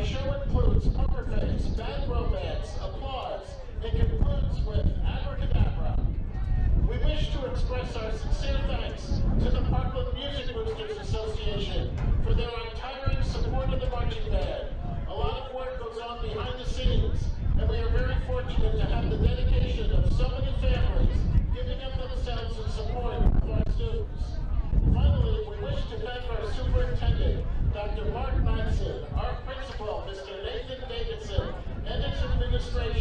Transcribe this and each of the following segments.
Our show includes poker face, bad romance, applause, and concludes with abracadabra. We wish to express our sincere thanks to the Parkland Music Boosters Association for their untiring support of the marching band. A lot of work goes on behind the scenes, and we are very fortunate to have the dedication of so many families giving up themselves in support of our students. Finally, we wish to thank our superintendent, Dr. Mark Manson, our principal, Mr. Nathan Davidson, and his administration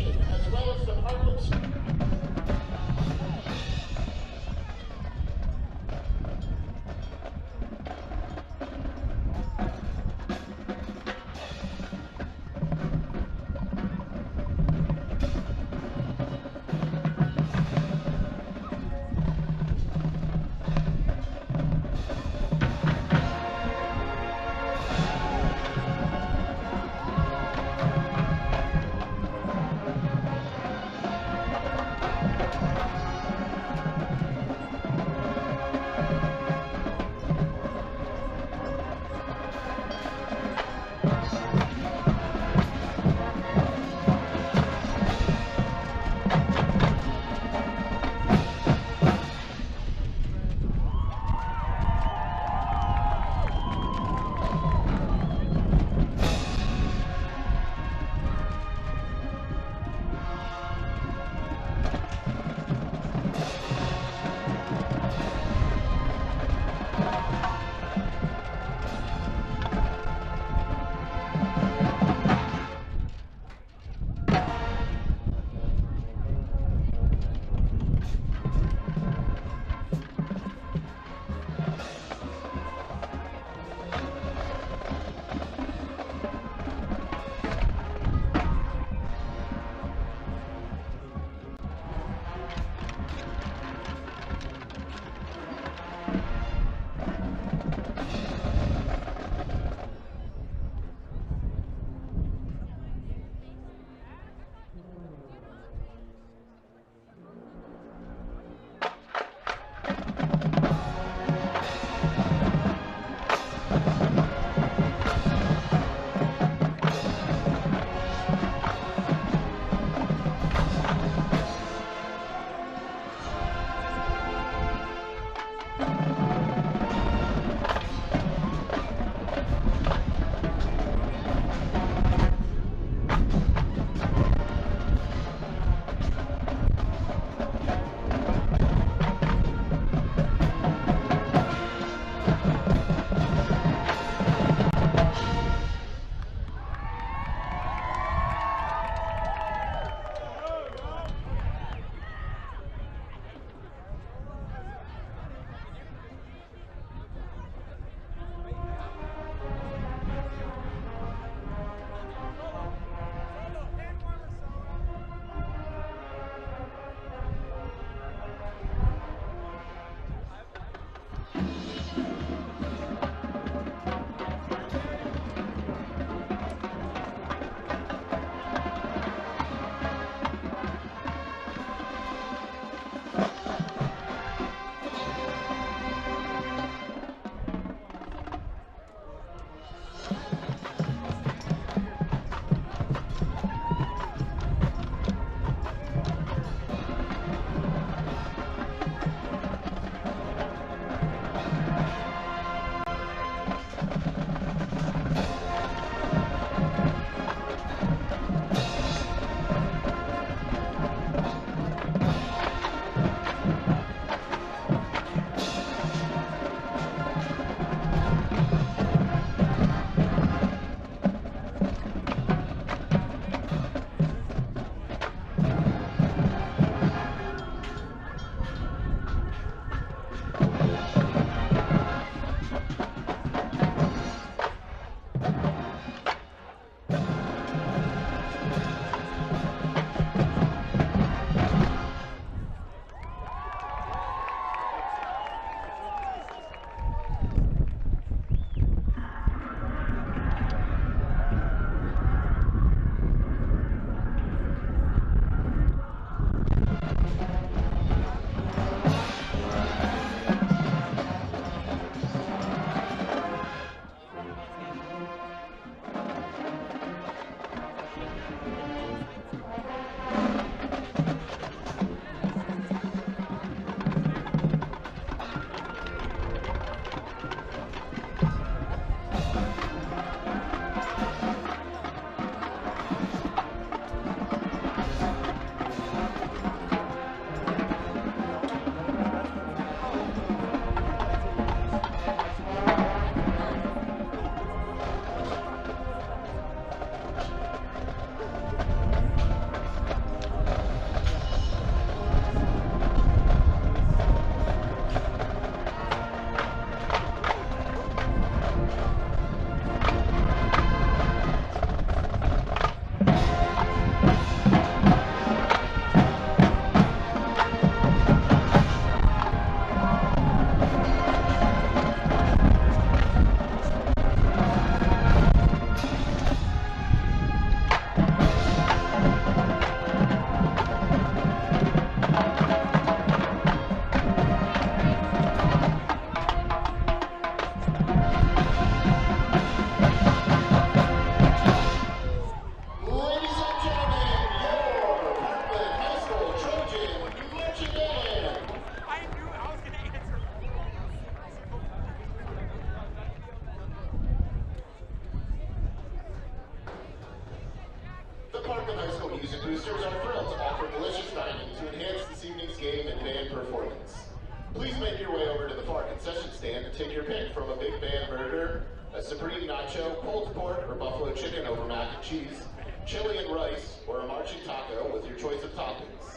Music Boosters are thrilled to offer delicious dining to enhance this evening's game and band performance. Please make your way over to the far concession stand and take your pick from a Big Band burger, a Supreme Nacho, pulled pork or buffalo chicken over mac and cheese, chili and rice, or a marching taco with your choice of toppings.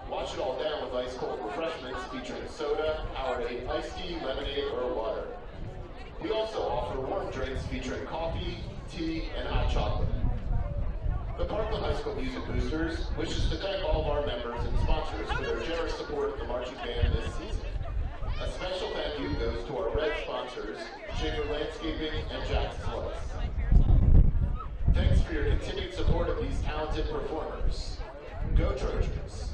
Wash it all down with ice-cold refreshments featuring soda, Powerade, iced tea, lemonade, or water. We also offer warm drinks featuring coffee, tea, and hot chocolate. The Parkland High School Music Boosters wishes to thank all of our members and sponsors for their generous support of the marching band this season. A special thank you goes to our red sponsors, Shaker Landscaping and Jack's Slugs. Thanks for your continued support of these talented performers. Go Trojans!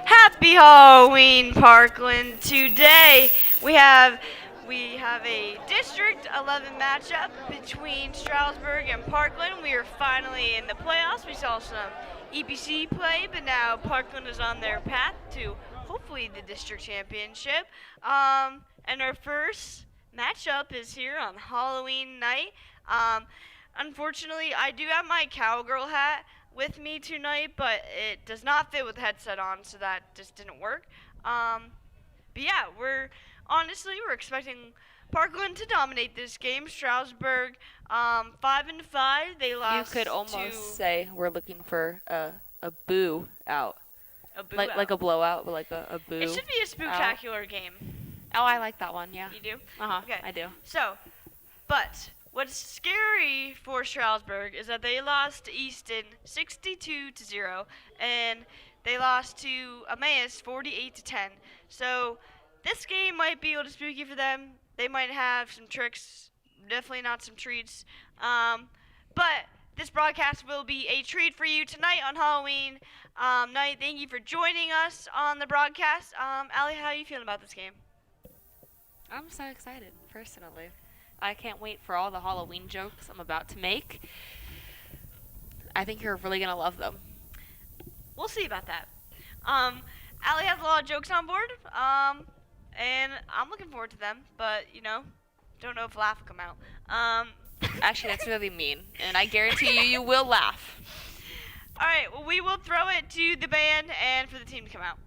Happy Halloween, Parkland. Today we have a District 11 matchup between Stroudsburg and Parkland. We are finally in the playoffs. We saw some EPC play, but now Parkland is on their path to hopefully the district championship. And our first matchup is here on Halloween night. Unfortunately, I do have my cowgirl hat with me tonight, but it does not fit with the headset on, so that just didn't work. But yeah, we're expecting Parkland to dominate this game. Stroudsburg, 5-5. They lost. You could almost say we're looking for a boo out. A boo like out. like a blowout, but like a boo. It should be a spooktacular game. Oh, I like that one. Yeah. You do? Okay. I do. So, but what's scary for Stroudsburg is that they lost to Easton 62-0, and they lost to Emmaus 48-10. So this game might be a little spooky for them. They might have some tricks, definitely not some treats. But this broadcast will be a treat for you tonight on Halloween night. Thank you for joining us on the broadcast. Allie, how are you feeling about this game? I'm so excited, personally. I can't wait for all the Halloween jokes I'm about to make. I think you're really gonna love them. We'll see about that. Allie has a lot of jokes on board, and I'm looking forward to them, but, don't know if laugh will come out. Actually, that's really mean, and I guarantee you will laugh. Alright, well, we will throw it to the band and for the team to come out.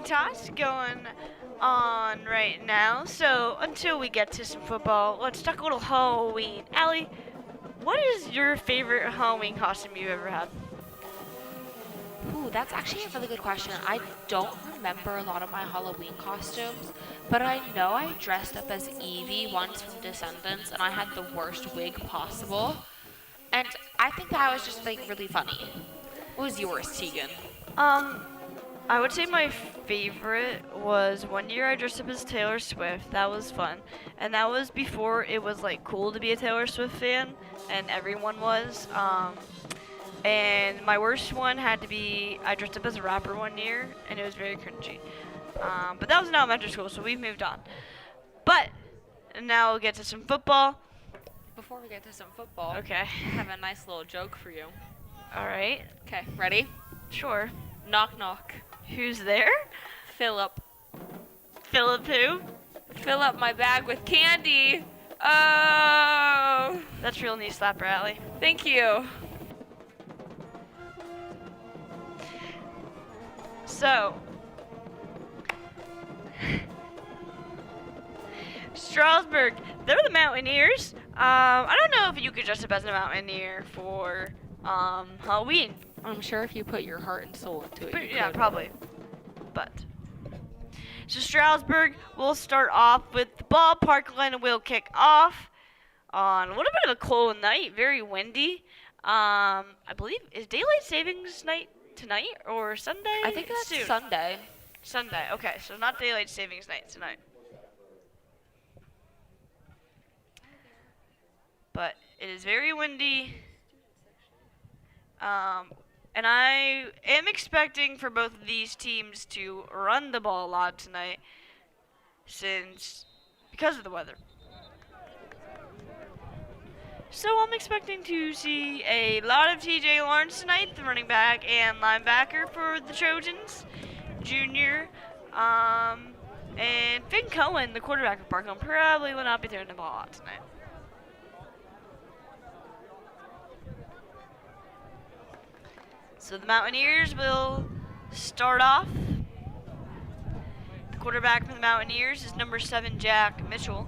toss going on right now. So until we get to some football, let's talk a little Halloween. Allie, what is your favorite Halloween costume you've ever had? Ooh, that's actually a really good question. I don't remember a lot of my Halloween costumes, but I know I dressed up as Evie once from Descendants, and I had the worst wig possible. And I think that was just like really funny. What was yours, Tegan? I would say my favorite was one year I dressed up as Taylor Swift. That was fun. And that was before it was like cool to be a Taylor Swift fan, and everyone was. And my worst one had to be I dressed up as a rapper one year, and it was very cringy. But that was in elementary school, so we've moved on. But now we'll get to some football. Before we get to some football, Okay. I have a nice little joke for you. All right. Okay, ready? Sure. Knock, knock. Who's there? Philip. Philip who? Fill up my bag with candy. Oh! That's real knee slapper, Allie. Thank you. So, Stroudsburg, they're the Mountaineers. I don't know if you could dress up as a Mountaineer for Halloween. I'm sure if you put your heart and soul into it, But, you yeah, could. probably. But so Stroudsburg will start off with the ball. Parkland will kick off on a little bit of a cold night, very windy. I believe is daylight savings night tonight or Sunday? I think that's soon. Sunday. Sunday. Okay, so not daylight savings night tonight. But it is very windy. And I am expecting for both of these teams to run the ball a lot tonight because of the weather. So I'm expecting to see a lot of TJ Lawrence tonight, the running back and linebacker for the Trojans, junior. And Finn Cohen, the quarterback for Parkland, probably will not be throwing the ball out tonight. So the Mountaineers will start off. The quarterback for the Mountaineers is number 7, Jack Mitchell.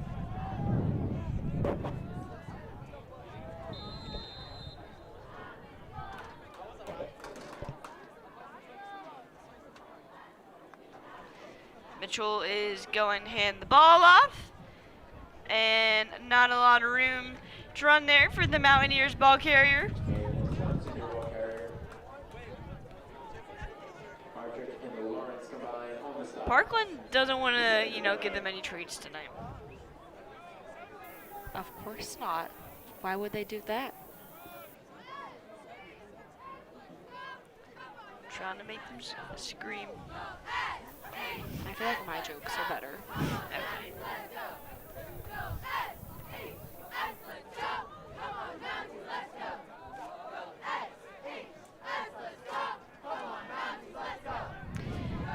Mitchell is going to hand the ball off. And not a lot of room to run there for the Mountaineers ball carrier. Parkland doesn't want to, give them any treats tonight. Of course not. Why would they do that? Trying to make them scream. I feel like my jokes are better. Okay.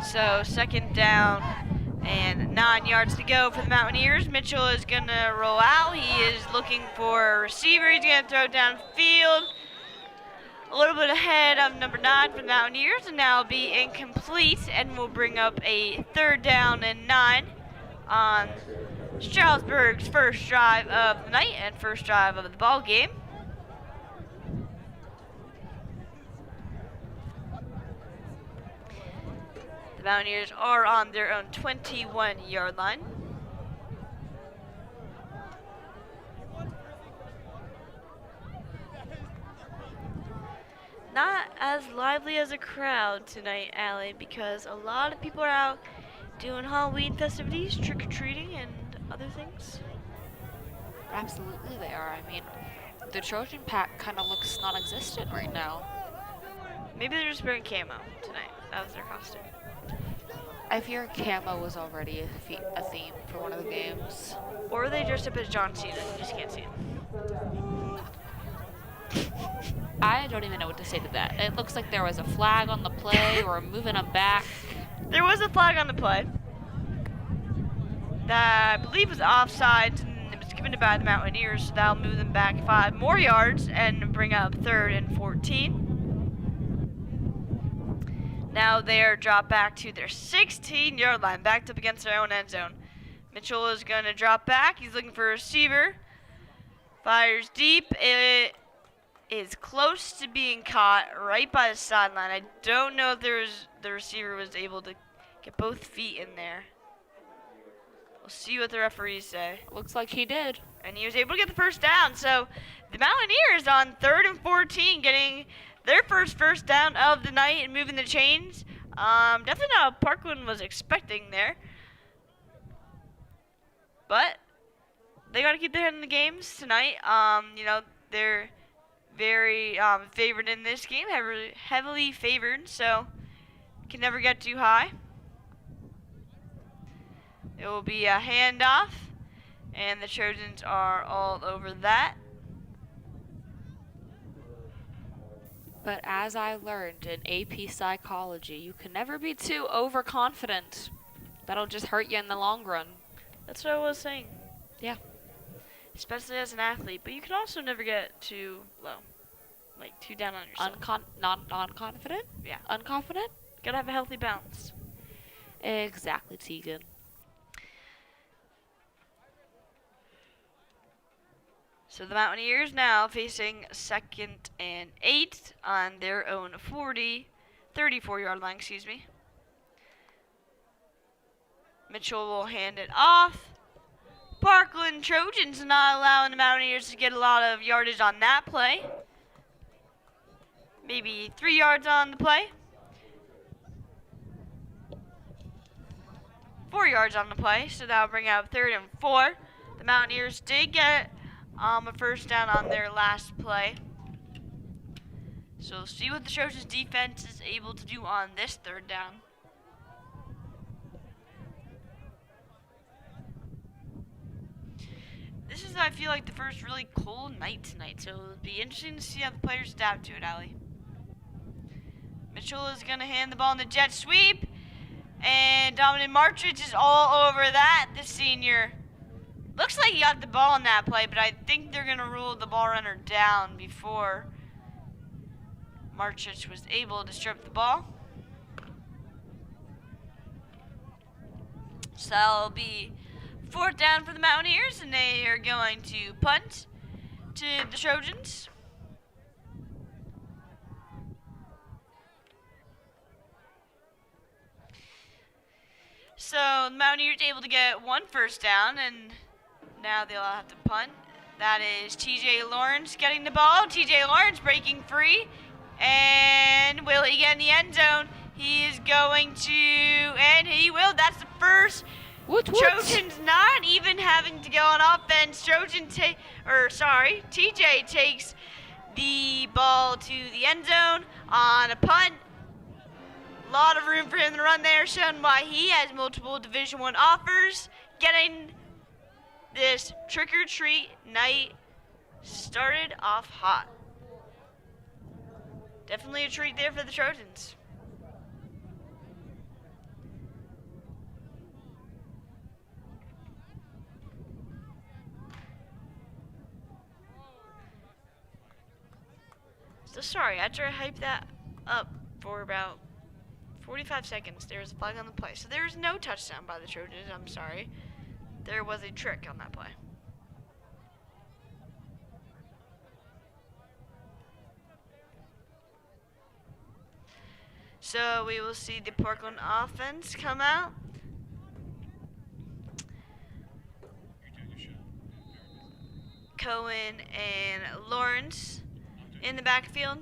So 2nd down and 9 yards to go for the Mountaineers. Mitchell is going to roll out. He is looking for a receiver. He's going to throw downfield. A little bit ahead of number 9 for the Mountaineers, and now be incomplete, and will bring up a 3rd down and 9 on Stroudsburg's first drive of the night and first drive of the ball game. The Mountaineers are on their own 21-yard line. Not as lively as a crowd tonight, Allie, because a lot of people are out doing Halloween festivities, trick-or-treating, and other things. Absolutely they are. I mean, the Trojan pack kind of looks non-existent right now. Maybe they're just wearing camo tonight. That was their costume. I fear camo was already a theme for one of the games. Or they dressed up as John Cena. You just can't see him. I don't even know what to say to that. It looks like there was a flag on the play or moving them back. There was a flag on the play that I believe was offside, and it was given to by the Mountaineers, so that'll move them back 5 more yards and bring up 3rd and 14. Now they're dropped back to their 16-yard line, backed up against their own end zone. Mitchell is going to drop back. He's looking for a receiver. Fires deep. It is close to being caught right by the sideline. I don't know if the receiver was able to get both feet in there. We'll see what the referees say. Looks like he did. And he was able to get the first down. So the Mountaineers on 3rd and 14 getting their first down of the night and moving the chains. Definitely not what Parkland was expecting there. But they got to keep their head in the games tonight. They're very favored in this game, heavily favored, so can never get too high. It will be a handoff, and the Trojans are all over that. But as I learned in AP psychology, you can never be too overconfident. That'll just hurt you in the long run. That's what I was saying. Yeah. Especially as an athlete, but you can also never get too low, like too down on yourself. Non-confident? Yeah. Unconfident? Gotta have a healthy balance. Exactly, Tegan. So the Mountaineers now facing 2nd and 8 on their own 34-yard line, excuse me. Mitchell will hand it off. Parkland Trojans not allowing the Mountaineers to get a lot of yardage on that play. Maybe 3 yards on the play. 4 yards on the play, so that'll bring out 3rd and 4. The Mountaineers did get a first down on their last play. So we'll see what the Trojans defense is able to do on this 3rd down. This is, I feel like, the first really cold night tonight, so it'll be interesting to see how the players adapt to it, Allie. Mitchell is going to hand the ball in the jet sweep, and Dominic Martrich is all over that, the senior. Looks like he got the ball in that play, but I think they're going to rule the ball runner down before Martrich was able to strip the ball. So that'll be 4th down for the Mountaineers, and they are going to punt to the Trojans. So the Mountaineers able to get 1 first down, and now they'll have to punt. That is TJ Lawrence getting the ball. TJ Lawrence breaking free, and will he get in the end zone? He is going to, and he will. That's the first. Trojans not even having to go on offense. TJ takes the ball to the end zone on a punt. A lot of room for him to run there, showing why he has multiple Division I offers. Getting this trick-or-treat night started off hot. Definitely a treat there for the Trojans. So sorry, after I hyped that up for about 45 seconds, there was a flag on the play. So there was no touchdown by the Trojans, I'm sorry. There was a trick on that play. So we will see the Parkland offense come out. Cohen and Lawrence in the backfield.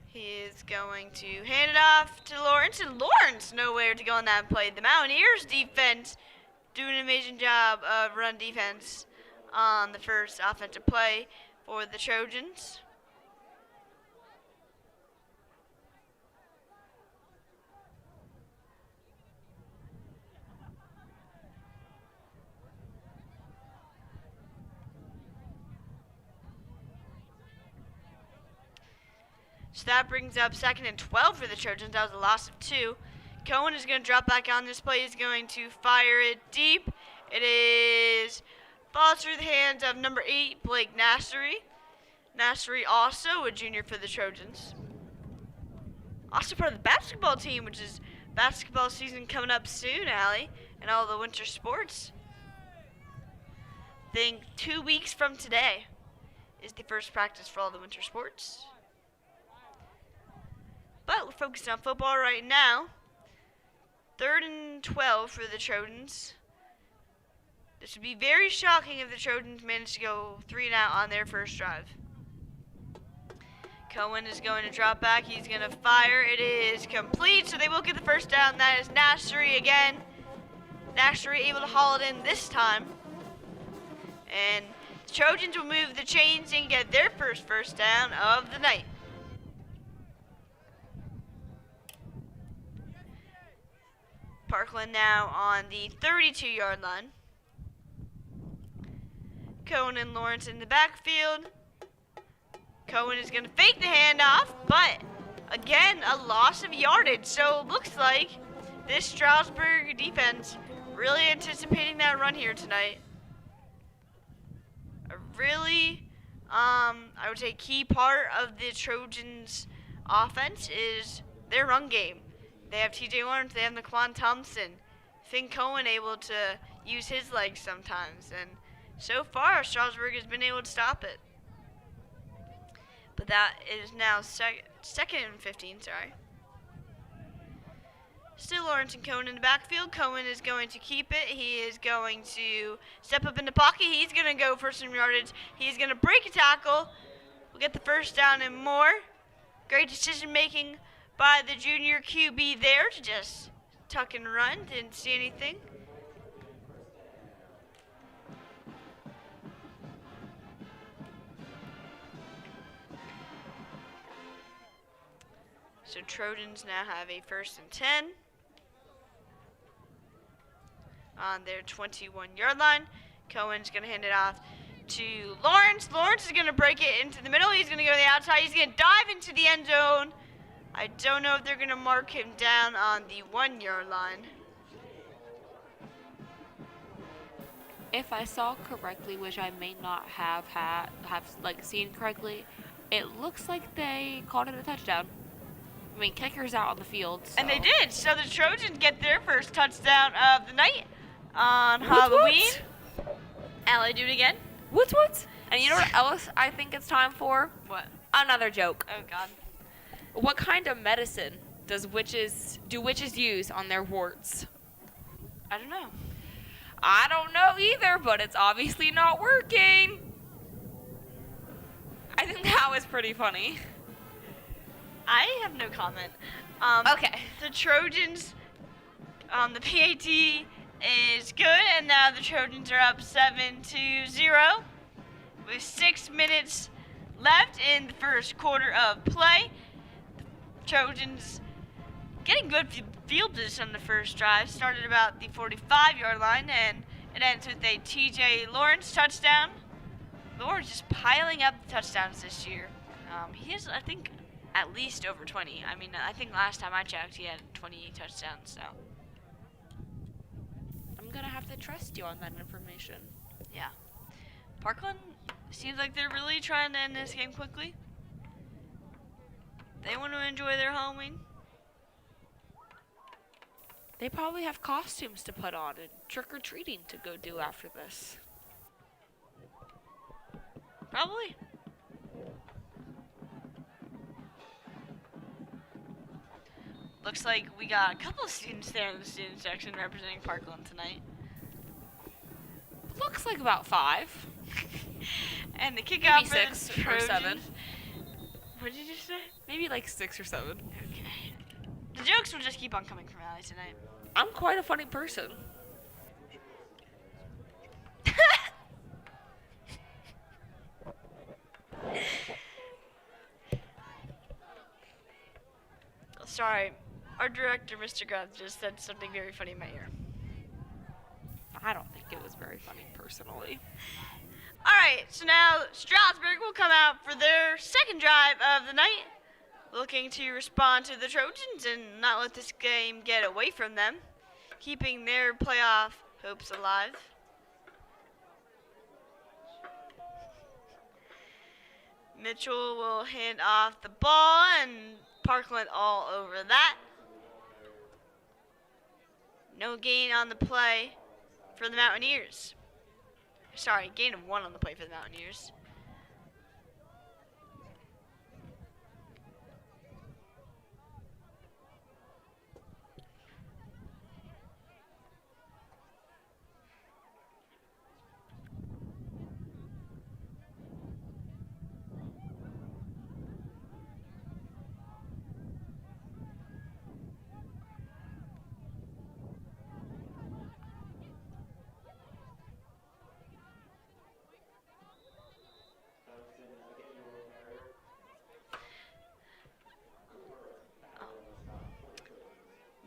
He is going to hand it off to Lawrence, and Lawrence nowhere to go on that play. The Mountaineers defense doing an amazing job of run defense on the first offensive play for the Trojans. So that brings up 2nd and 12 for the Trojans. That was a loss of 2. Cohen is going to drop back on this play. He's going to fire it deep. It falls through the hands of number 8, Blake Nassery. Nassery also a junior for the Trojans. Also part of the basketball team, which is basketball season coming up soon, Allie, and all the winter sports. I think 2 weeks from today is the first practice for all the winter sports. But we're focused on football right now. 3rd and 12 for the Trojans. This would be very shocking if the Trojans managed to go 3 and out on their first drive. Cohen is going to drop back. He's going to fire. It is complete, so they will get the first down. That is Nassery again. Nassery able to haul it in this time. And the Trojans will move the chains and get their first down of the night. Parkland now on the 32-yard line. Cohen and Lawrence in the backfield. Cohen is going to fake the handoff, but again, a loss of yardage. So it looks like this Stroudsburg defense really anticipating that run here tonight. A really, I would say, key part of the Trojans' offense is their run game. They have TJ Lawrence, they have Naquan Thompson. Finn Cohen able to use his legs sometimes, and so far Stroudsburg has been able to stop it. But that is now second and 15, sorry. Still Lawrence and Cohen in the backfield. Cohen is going to keep it. He is going to step up in the pocket. He's going to go for some yardage. He's going to break a tackle. We'll get the first down and more. Great decision making by the junior QB there to just tuck and run. Didn't see anything. So Trojans now have a 1st and 10 on their 21-yard line. Cohen's going to hand it off to Lawrence. Lawrence is going to break it into the middle. He's going to go to the outside. He's going to dive into the end zone. I don't know if they're going to mark him down on the 1-yard line. If I saw correctly, which I may not have seen correctly, it looks like they called it a touchdown. I mean, kicker's out on the field. So. And they did. So the Trojans get their first touchdown of the night on Halloween. Allie, do it again. What? And you know what else I think it's time for? What? Another joke. Oh, God. What kind of medicine do witches use on their warts? I don't know. I don't know either, but it's obviously not working. I think that was pretty funny. I have no comment. Okay. The Trojans, the PAT is good, and now the Trojans are up 7-0 with 6 minutes left in the first quarter of play. The Trojans getting good field position on the first drive. Started about the 45-yard line, and it ends with a TJ Lawrence touchdown. Lawrence just piling up the touchdowns this year. He has, I think, at least over 20. I mean, I think last time I checked, he had 20 touchdowns, so. I'm going to have to trust you on that information. Yeah. Parkland seems like they're really trying to end this game quickly. They want to enjoy their Halloween. They probably have costumes to put on and trick-or-treating to go do after this. Probably. Looks like we got a couple of students there in the student section representing Parkland tonight. Looks like about 5. And the kickoff Maybe 6 or 7. What did you say? Maybe like 6 or 7. Okay. The jokes will just keep on coming from Allie tonight. I'm quite a funny person. Sorry, our director, Mr. Grubb, just said something very funny in my ear. I don't think it was very funny personally. Alright, so now Stroudsburg will come out for their second drive of the night, looking to respond to the Trojans and not let this game get away from them, keeping their playoff hopes alive. Mitchell will hand off the ball, and Parkland all over that. No gain on the play for the Mountaineers. Sorry, gain of 1 on the play for the Mountaineers.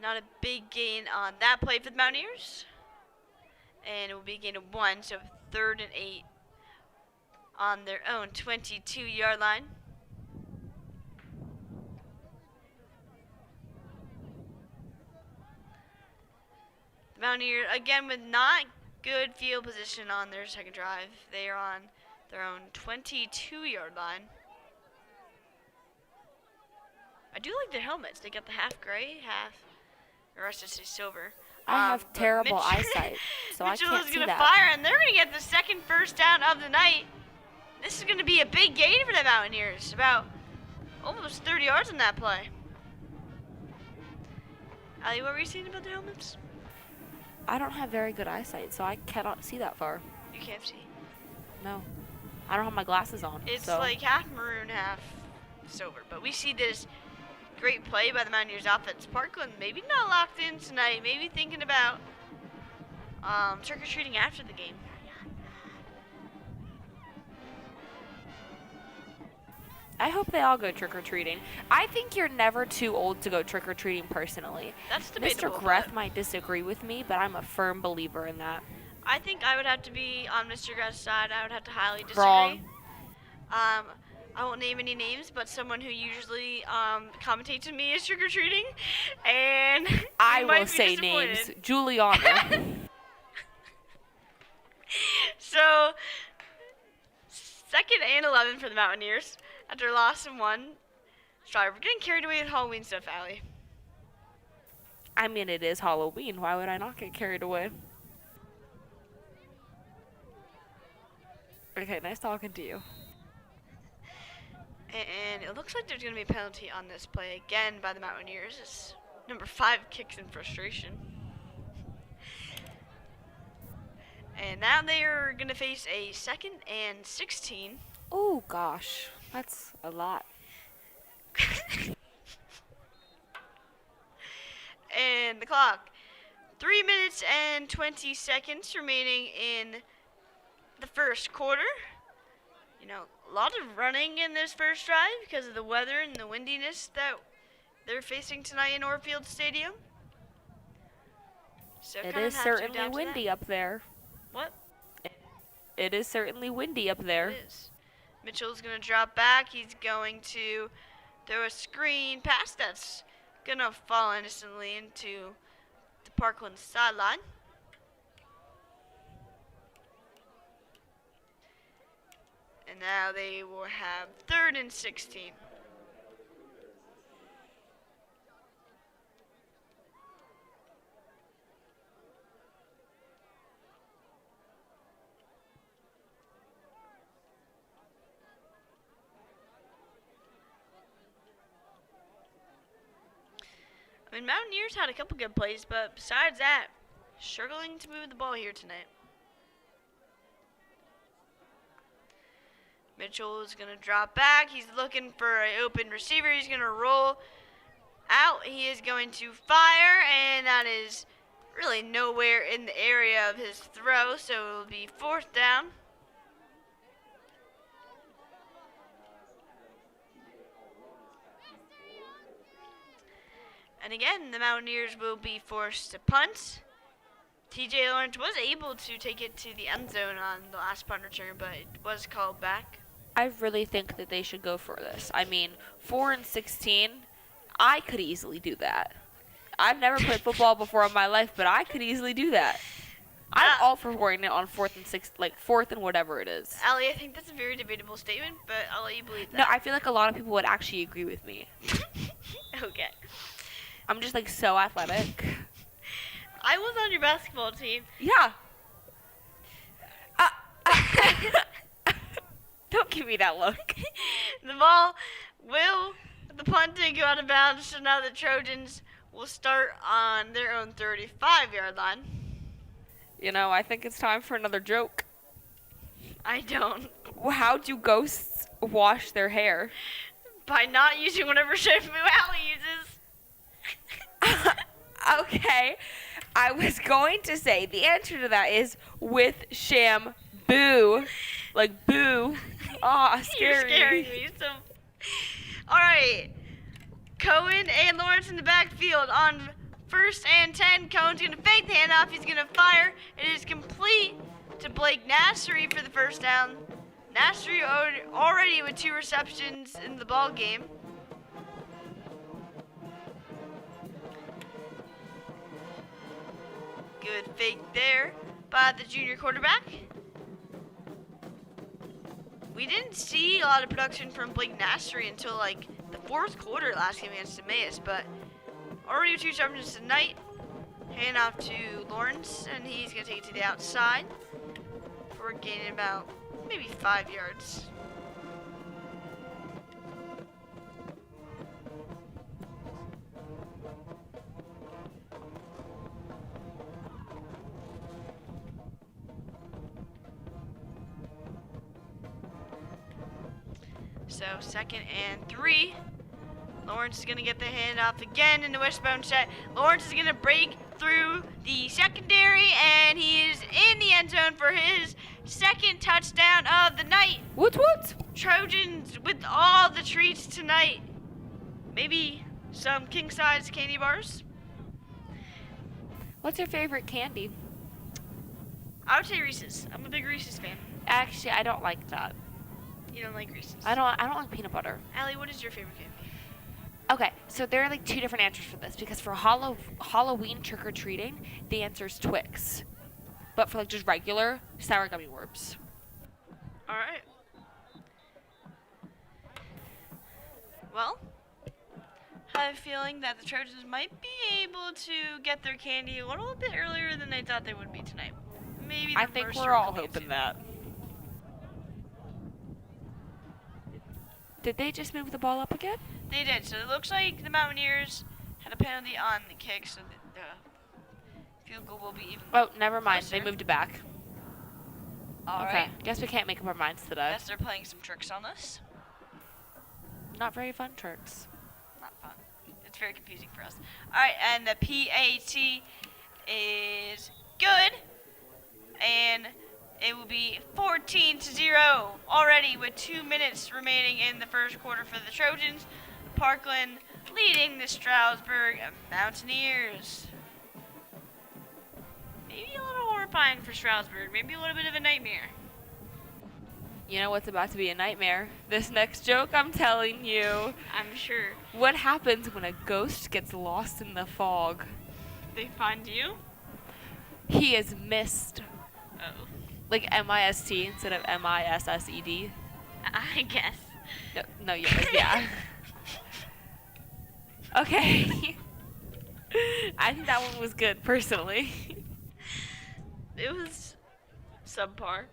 Not a big gain on that play for the Mountaineers. And it will be a gain of 1, so 3rd and 8 on their own 22-yard line. The Mountaineers, again, with not good field position on their second drive. They are on their own 22-yard line. I do like their helmets. They got the half gray, half... The rest is silver. I have terrible eyesight, so I can't see that. Mitchell is going to fire, and they're going to get the second first down of the night. This is going to be a big gain for the Mountaineers. About almost 30 yards on that play. Ali, what were you saying about the helmets? I don't have very good eyesight, so I cannot see that far. You can't see? No. I don't have my glasses on. It's like half maroon, half silver. But we see this great play by the Mountaineers offense. Parkland maybe not locked in tonight. Maybe thinking about trick-or-treating after the game. I hope they all go trick-or-treating. I think you're never too old to go trick-or-treating personally. That's debatable. Mr. Greth might disagree with me, but I'm a firm believer in that. I think I would have to be on Mr. Greth's side. I would have to highly disagree. Wrong. I won't name any names, but someone who usually commentates with me is trick-or-treating, and I will say names. Juliana. So, 2nd and 11 for the Mountaineers after a loss of 1. Sorry, we're getting carried away with Halloween stuff, Allie. I mean, it is Halloween. Why would I not get carried away? Okay, nice talking to you. And it looks like there's going to be a penalty on this play again by the Mountaineers. It's number 5 kicks in frustration. And now they are going to face a 2nd and 16. Oh, gosh. That's a lot. And the clock. 3 minutes and 20 seconds remaining in the first quarter. You know, a lot of running in this first drive because of the weather and the windiness that they're facing tonight in Orfield Stadium. So it is certainly windy up there. What? It is certainly windy up there. It is. Mitchell's going to drop back. He's going to throw a screen pass that's going to fall innocently into the Parkland sideline. And now they will have 3rd and 16. I mean, Mountaineers had a couple good plays, but besides that, struggling to move the ball here tonight. Mitchell is going to drop back. He's looking for an open receiver. He's going to roll out. He is going to fire, and that is really nowhere in the area of his throw, so it will be 4th down. And again, the Mountaineers will be forced to punt. TJ Lawrence was able to take it to the end zone on the last punt return, but it was called back. I really think that they should go for this. I mean, 4 and 16, I could easily do that. I've never played football before in my life, but I could easily do that. I'm all for scoring it on 4th and 6, like 4th and whatever it is. Allie, I think that's a very debatable statement, but I'll let you believe that. No, I feel like a lot of people would actually agree with me. Okay. I'm just like so athletic. I was on your basketball team. Yeah. Don't give me that look. The ball the punt did go out of bounds, so now the Trojans will start on their own 35-yard line. You know, I think it's time for another joke. I don't. How do ghosts wash their hair? By not using whatever shampoo Allie uses. Okay. I was going to say the answer to that is with shampoo. Like boo. Aw, scary. You're scaring me. So, all right. Cohen and Lawrence in the backfield on 1st and 10. Cohen's going to fake the handoff. He's going to fire. It is complete to Blake Nassery for the first down. Nassery already with 2 receptions in the ball game. Good fake there by the junior quarterback. We didn't see a lot of production from Blake Nassery until like the 4th quarter last game against Emmaus, but already with 2 receptions tonight. Hand off to Lawrence, and he's going to take it to the outside. We're gaining about maybe 5 yards. So 2nd and 3. Lawrence is going to get the handoff again in the wishbone set. Lawrence is going to break through the secondary, and he is in the end zone for his 2nd touchdown of the night. What? Trojans with all the treats tonight. Maybe some king-size candy bars. What's your favorite candy? I would say Reese's. I'm a big Reese's fan. Actually, I don't like that. You don't like Reese's? I don't like peanut butter. Allie, what is your favorite candy? Okay, so there are like 2 different answers for this, because for Halloween trick-or-treating, the answer is Twix. But for like just regular, sour gummy worms. All right. Well, I have a feeling that the Trojans might be able to get their candy a little bit earlier than they thought they would be tonight. Maybe I think we're all hoping that. Did they just move the ball up again? They did. So it looks like the Mountaineers had a penalty on the kick, so the field goal will be even. Oh, never mind. closer. They moved it back. All Okay. right. Guess we can't make up our minds today. Guess they're playing some tricks on us. Not very fun tricks. Not fun. It's very confusing for us. All right, and the PAT is good, and it will be 14-0 already with 2 minutes remaining in the first quarter for the Trojans. Parkland leading the Stroudsburg Mountaineers. Maybe a little horrifying for Stroudsburg. Maybe a little bit of a nightmare. You know what's about to be a nightmare? This next joke, I'm telling you. I'm sure. What happens when a ghost gets lost in the fog? They find you? He is missed. Oh. Like M-I-S-T instead of M-I-S-S-E-D. I guess. No, yeah. Okay. I think that one was good, personally. It was subpar.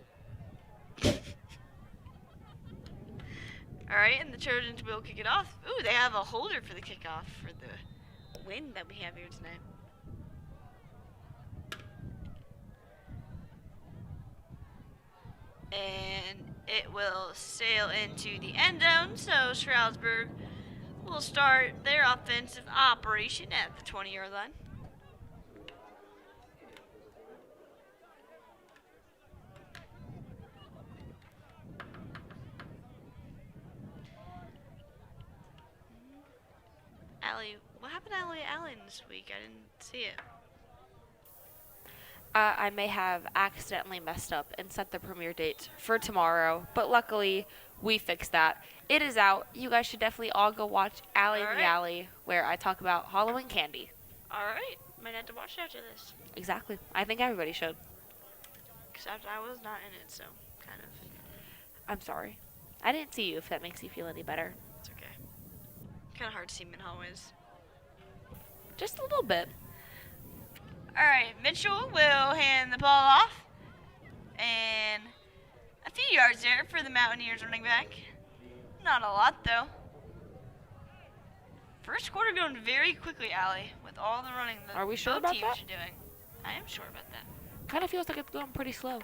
Alright, and the Trojans will kick it off. Ooh, they have a holder for the kickoff for the win that we have here tonight. And it will sail into the end zone, so Stroudsburg will start their offensive operation at the 20-yard line. Allie, what happened to Allie Allen this week? I didn't see it. I may have accidentally messed up and set the premiere date for tomorrow, but luckily we fixed that. It is out. You guys should definitely all go watch Allie All the right. Alley, where I talk about Halloween candy. Alright, might have to watch it after this. Exactly. I think everybody should. Except I was not in it, so kind of. I'm sorry. I didn't see you, if that makes you feel any better. It's okay. Kind of hard to see him in hallways. Just a little bit. All right, Mitchell will hand the ball off, and a few yards there for the Mountaineers running back. Not a lot though. First quarter going very quickly, Allie, with all the running that Are we sure both about teams that? are doing. I am sure about that. Kind of feels like it's going pretty slow.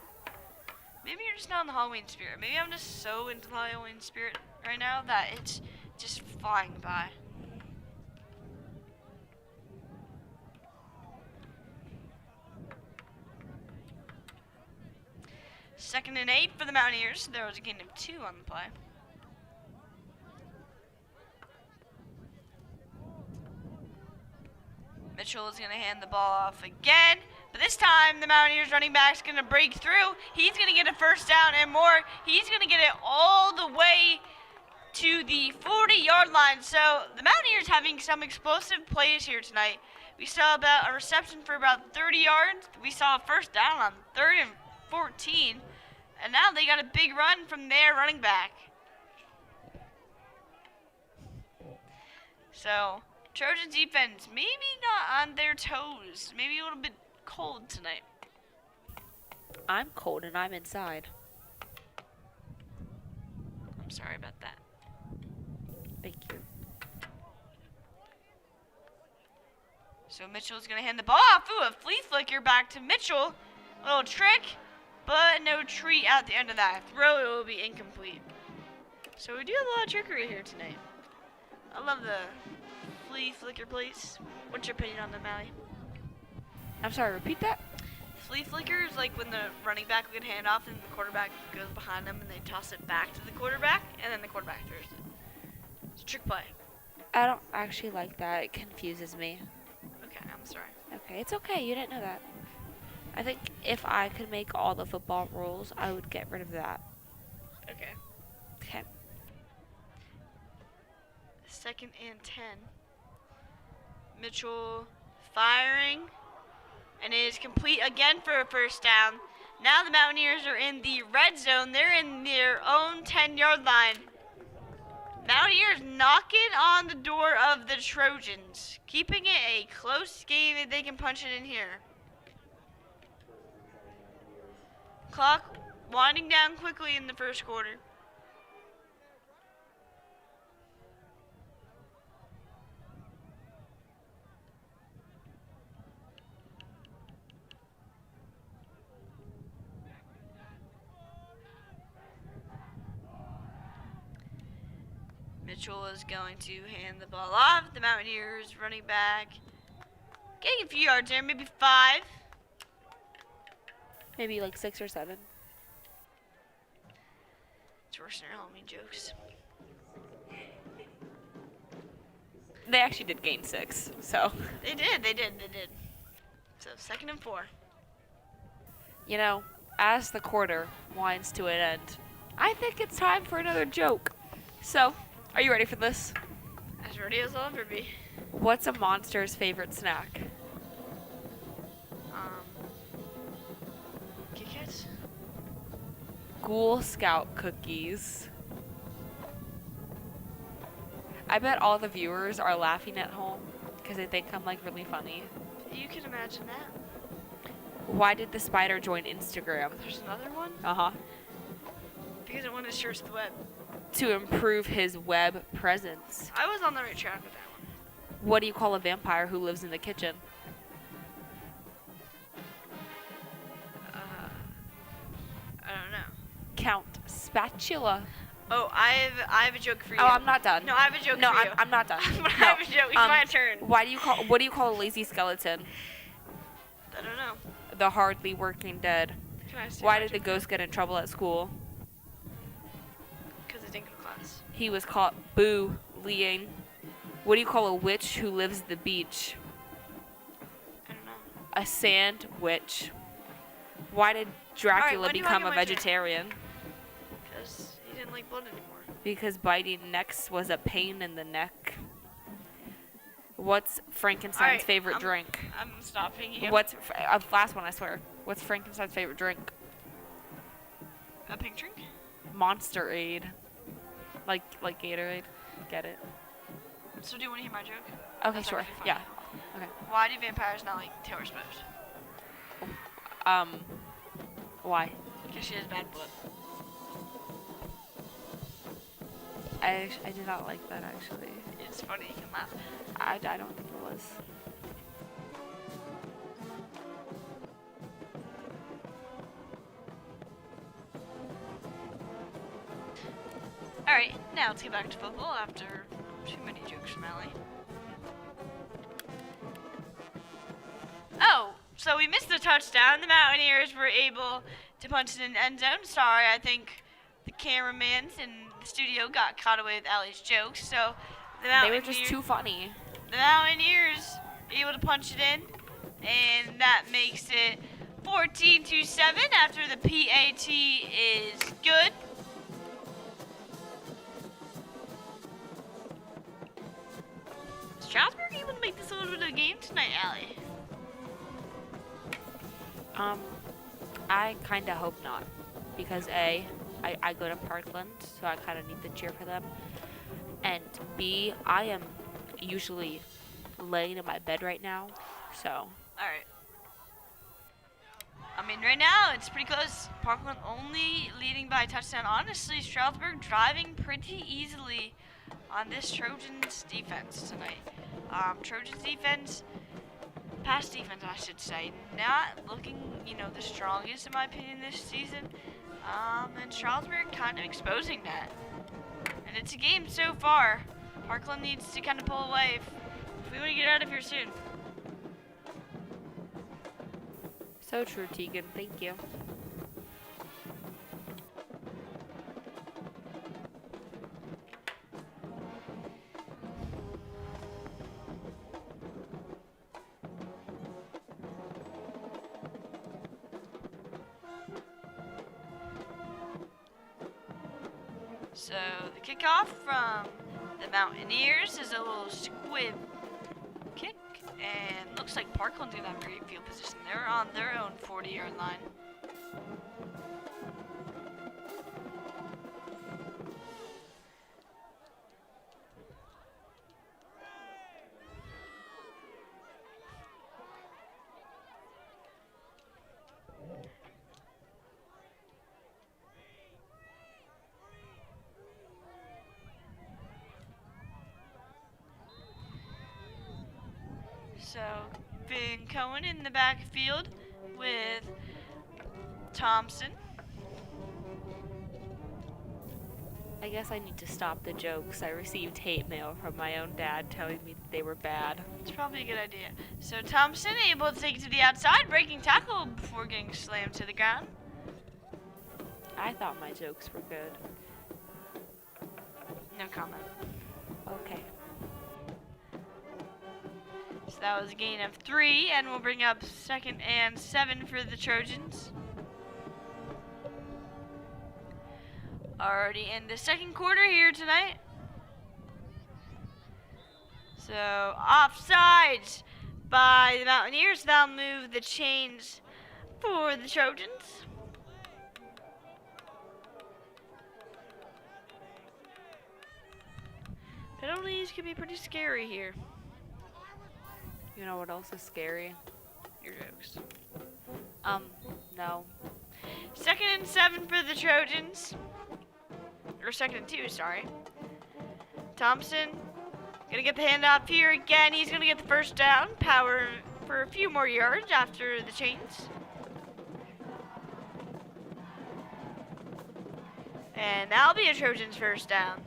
Maybe you're just not in the Halloween spirit. Maybe I'm just so into the Halloween spirit right now that it's just flying by. Second and 8 for the Mountaineers. There was a gain of 2 on the play. Mitchell is going to hand the ball off again, but this time the Mountaineers running back's going to break through. He's going to get a first down and more. He's going to get it all the way to the 40-yard line. So the Mountaineers having some explosive plays here tonight. We saw about a reception for about 30 yards. We saw a first down on 3rd and 14. And now they got a big run from their running back. So Trojan defense, maybe not on their toes. Maybe a little bit cold tonight. I'm cold and I'm inside. I'm sorry about that. Thank you. So Mitchell's going to hand the ball off. Ooh, a flea flicker back to Mitchell. A little trick, but no treat at the end of that throw. It will be incomplete. So we do have a lot of trickery here tonight. I love the flea flicker plays. What's your opinion on them, Allie? I'm sorry, repeat that? Flea flicker is like when the running back will get hand off and the quarterback goes behind them and they toss it back to the quarterback and then the quarterback throws it. It's a trick play. I don't actually like that. It confuses me. Okay, I'm sorry. Okay, it's okay. You didn't know that. I think if I could make all the football rules, I would get rid of that. Okay. Okay. 2nd and 10. Mitchell firing, and it is complete again for a first down. Now the Mountaineers are in the red zone. They're in their own 10-yard line. Mountaineers knocking on the door of the Trojans, keeping it a close game if they can punch it in here. Clock winding down quickly in the first quarter. Mitchell is going to hand the ball off. The Mountaineers running back, getting a few yards there, maybe 5. Maybe like 6 or 7. It's worse than your Halloween jokes. They actually did gain 6, so. They did. So 2nd and 4. You know, as the quarter winds to an end, I think it's time for another joke. So, are you ready for this? As ready as I'll ever be. What's a monster's favorite snack? Kit Kats? Ghoul Scout cookies. I bet all the viewers are laughing at home because they think I'm like really funny. You can imagine that. Why did the spider join Instagram? There's another one? Uh-huh. Because it wanted to search the web. To improve his web presence. I was on the right track with that one. What do you call a vampire who lives in the kitchen? I don't know. Count spatula. Oh, I have a joke for you. Oh, I'm not done. No, I have a joke No, for you. I'm not done. I No. have a joke. It's my turn. What do you call a lazy skeleton? I don't know. The hardly working dead. Can I say Why my did the joke? ghost get in trouble at school? Because I didn't go to class. He was caught bullying. What do you call a witch who lives at the beach? I don't know. A sand witch. Why did Dracula when do you become want a my turn? vegetarian? Because he didn't like blood anymore. Because biting necks was a pain in the neck. What's Frankenstein's Alright, favorite drink? I'm stopping you. What's last one? I swear. What's Frankenstein's favorite drink? A pink drink? Monster Aid. Like Gatorade. Get it? So do you want to hear my joke? Okay, That's sure. actually funny. Yeah. Okay. Why do vampires not like Taylor Swift? Why? Because she has bad blood. I did not like that actually. It's funny, you can laugh. I don't think it was. Alright, now let's get back to football after too many jokes from Allie. Oh, so we missed the touchdown. The Mountaineers were able to punch it in the end zone. Sorry, I think the cameramans in the studio got caught away with Allie's jokes. So They were just too funny. The Mountaineers able to punch it in, and that makes it 14-7 after the PAT is good. Stroudsburg able to make this a little bit of a game tonight, Allie? I kind of hope not, because A, I go to Parkland, so I kind of need to cheer for them, and B, I am usually laying in my bed right now, so. Alright. I mean, right now, it's pretty close. Parkland only leading by a touchdown. Honestly, Stroudsburg driving pretty easily on this Trojans defense tonight. Trojans defense, pass defense, I should say, not looking, the strongest in my opinion this season. And Stroudsburg kind of exposing that. And it's a game so far. Parkland needs to kind of pull away if we want to get out of here soon. So true, Tegan. Thank you. So the kickoff from the Mountaineers is a little squib kick, and looks like Parkland's gonna have great field position. They're on their own 40-yard line. So, Finn Cohen in the backfield with Thompson. I guess I need to stop the jokes. I received hate mail from my own dad telling me that they were bad. It's probably a good idea. So Thompson able to take it to the outside, breaking tackle before getting slammed to the ground. I thought my jokes were good. No comment. Okay. So that was a gain of 3, and we'll bring up 2nd and 7 for the Trojans. Already in the second quarter here tonight. So offsides by the Mountaineers. That'll move the chains for the Trojans. Penalties can be pretty scary here. You know what else is scary? Your jokes. No. 2nd and 7 for the Trojans. Or 2nd and 2, sorry. Thompson gonna get the handoff here again. He's gonna get the first down. Power for a few more yards after the chains. And that'll be a Trojans first down.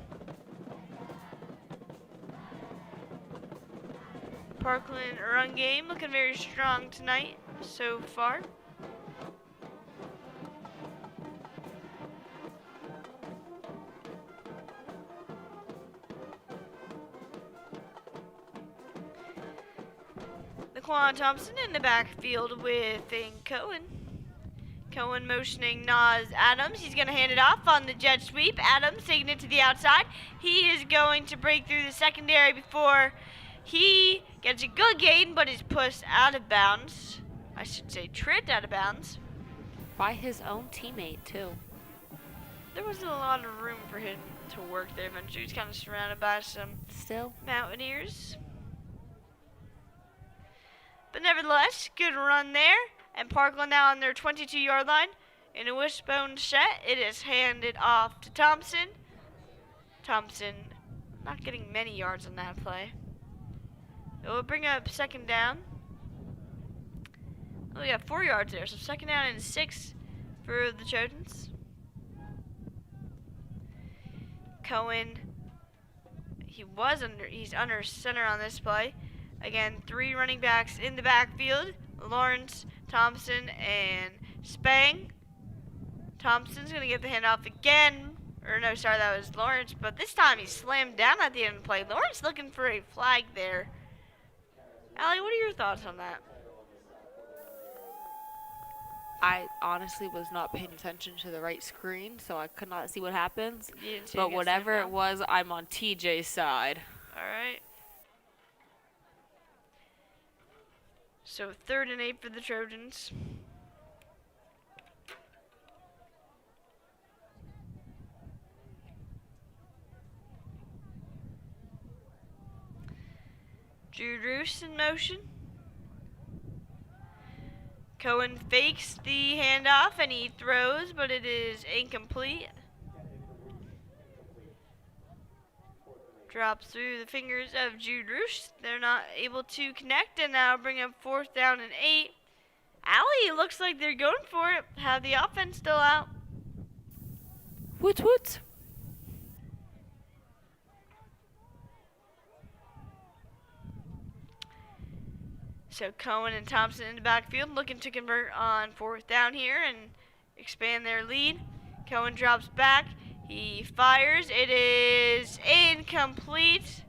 Parkland run game looking very strong tonight so far. Laquan Thompson in the backfield with Finn Cohen. Cohen motioning Nas Adams. He's going to hand it off on the jet sweep. Adams taking it to the outside. He is going to break through the secondary before he gets a good gain, but is pushed out of bounds. I should say tripped out of bounds. By his own teammate, too. there wasn't a lot of room for him to work there. Eventually, he was kind of surrounded by some Still. Mountaineers. But nevertheless, good run there. And Parkland now on their 22-yard line. In a wishbone set, it is handed off to Thompson. Thompson not getting many yards on that play. It will bring up second down. Oh, we got 4 yards there, so second down and 6 for the Trojans. Cohen, he's under center on this play. Again, 3 running backs in the backfield. Lawrence, Thompson, and Spang. Thompson's going to get the handoff again. Or no, sorry, that was Lawrence. But this time he slammed down at the end of the play. Lawrence looking for a flag there. Allie, what are your thoughts on that? I honestly was not paying attention to the right screen, so I could not see what happens. You didn't see But whatever it was, I'm on TJ's side. All right. So 3rd and 8 for the Trojans. Drew Roos in motion. Cohen fakes the handoff and he throws, but it is incomplete. Drops through the fingers of Jude Roos. They're not able to connect, and now bring up 4th down and 8. Allie, looks like they're going for it. Have the offense still out. Woot woot. So Cohen and Thompson in the backfield looking to convert on 4th down here and expand their lead. Cohen drops back. He fires. It is incomplete.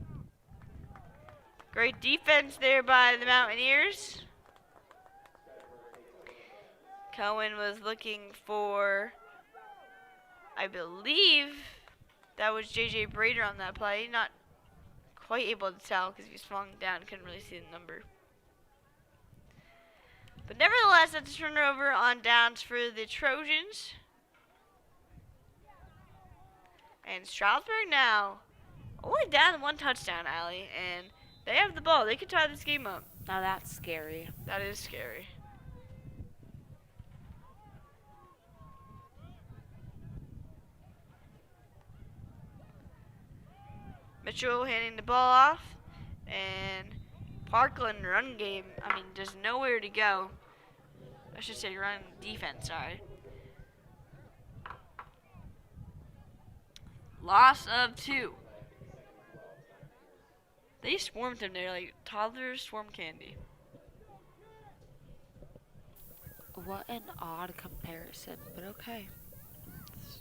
Great defense there by the Mountaineers. Cohen was looking for, I believe, that was J.J. Brader on that play. Not quite able to tell because he swung down, couldn't really see the number. But nevertheless, that's a turnover on downs for the Trojans. And Stroudsburg now only down 1 touchdown, Allie, and they have the ball. They could tie this game up. Now that's scary. That is scary. Mitchell handing the ball off, and Parkland run game, I mean, there's nowhere to go. I should say run defense, sorry. Loss of 2. They swarmed him there like toddlers swarm candy. What an odd comparison, but okay. It's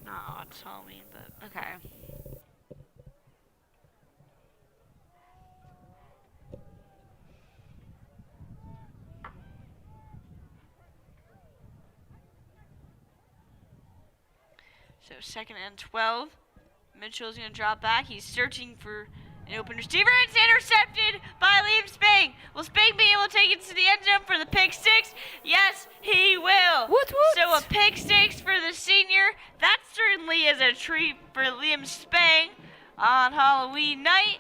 not odd, it's Halloween, but Okay. so 2nd and 12. Mitchell's going to drop back. He's searching for an open receiver. It's intercepted by Liam Spang. Will Spang be able to take it to the end zone for the pick 6? Yes, he will. Woot woot. So a pick 6 for the senior. That certainly is a treat for Liam Spang on Halloween night.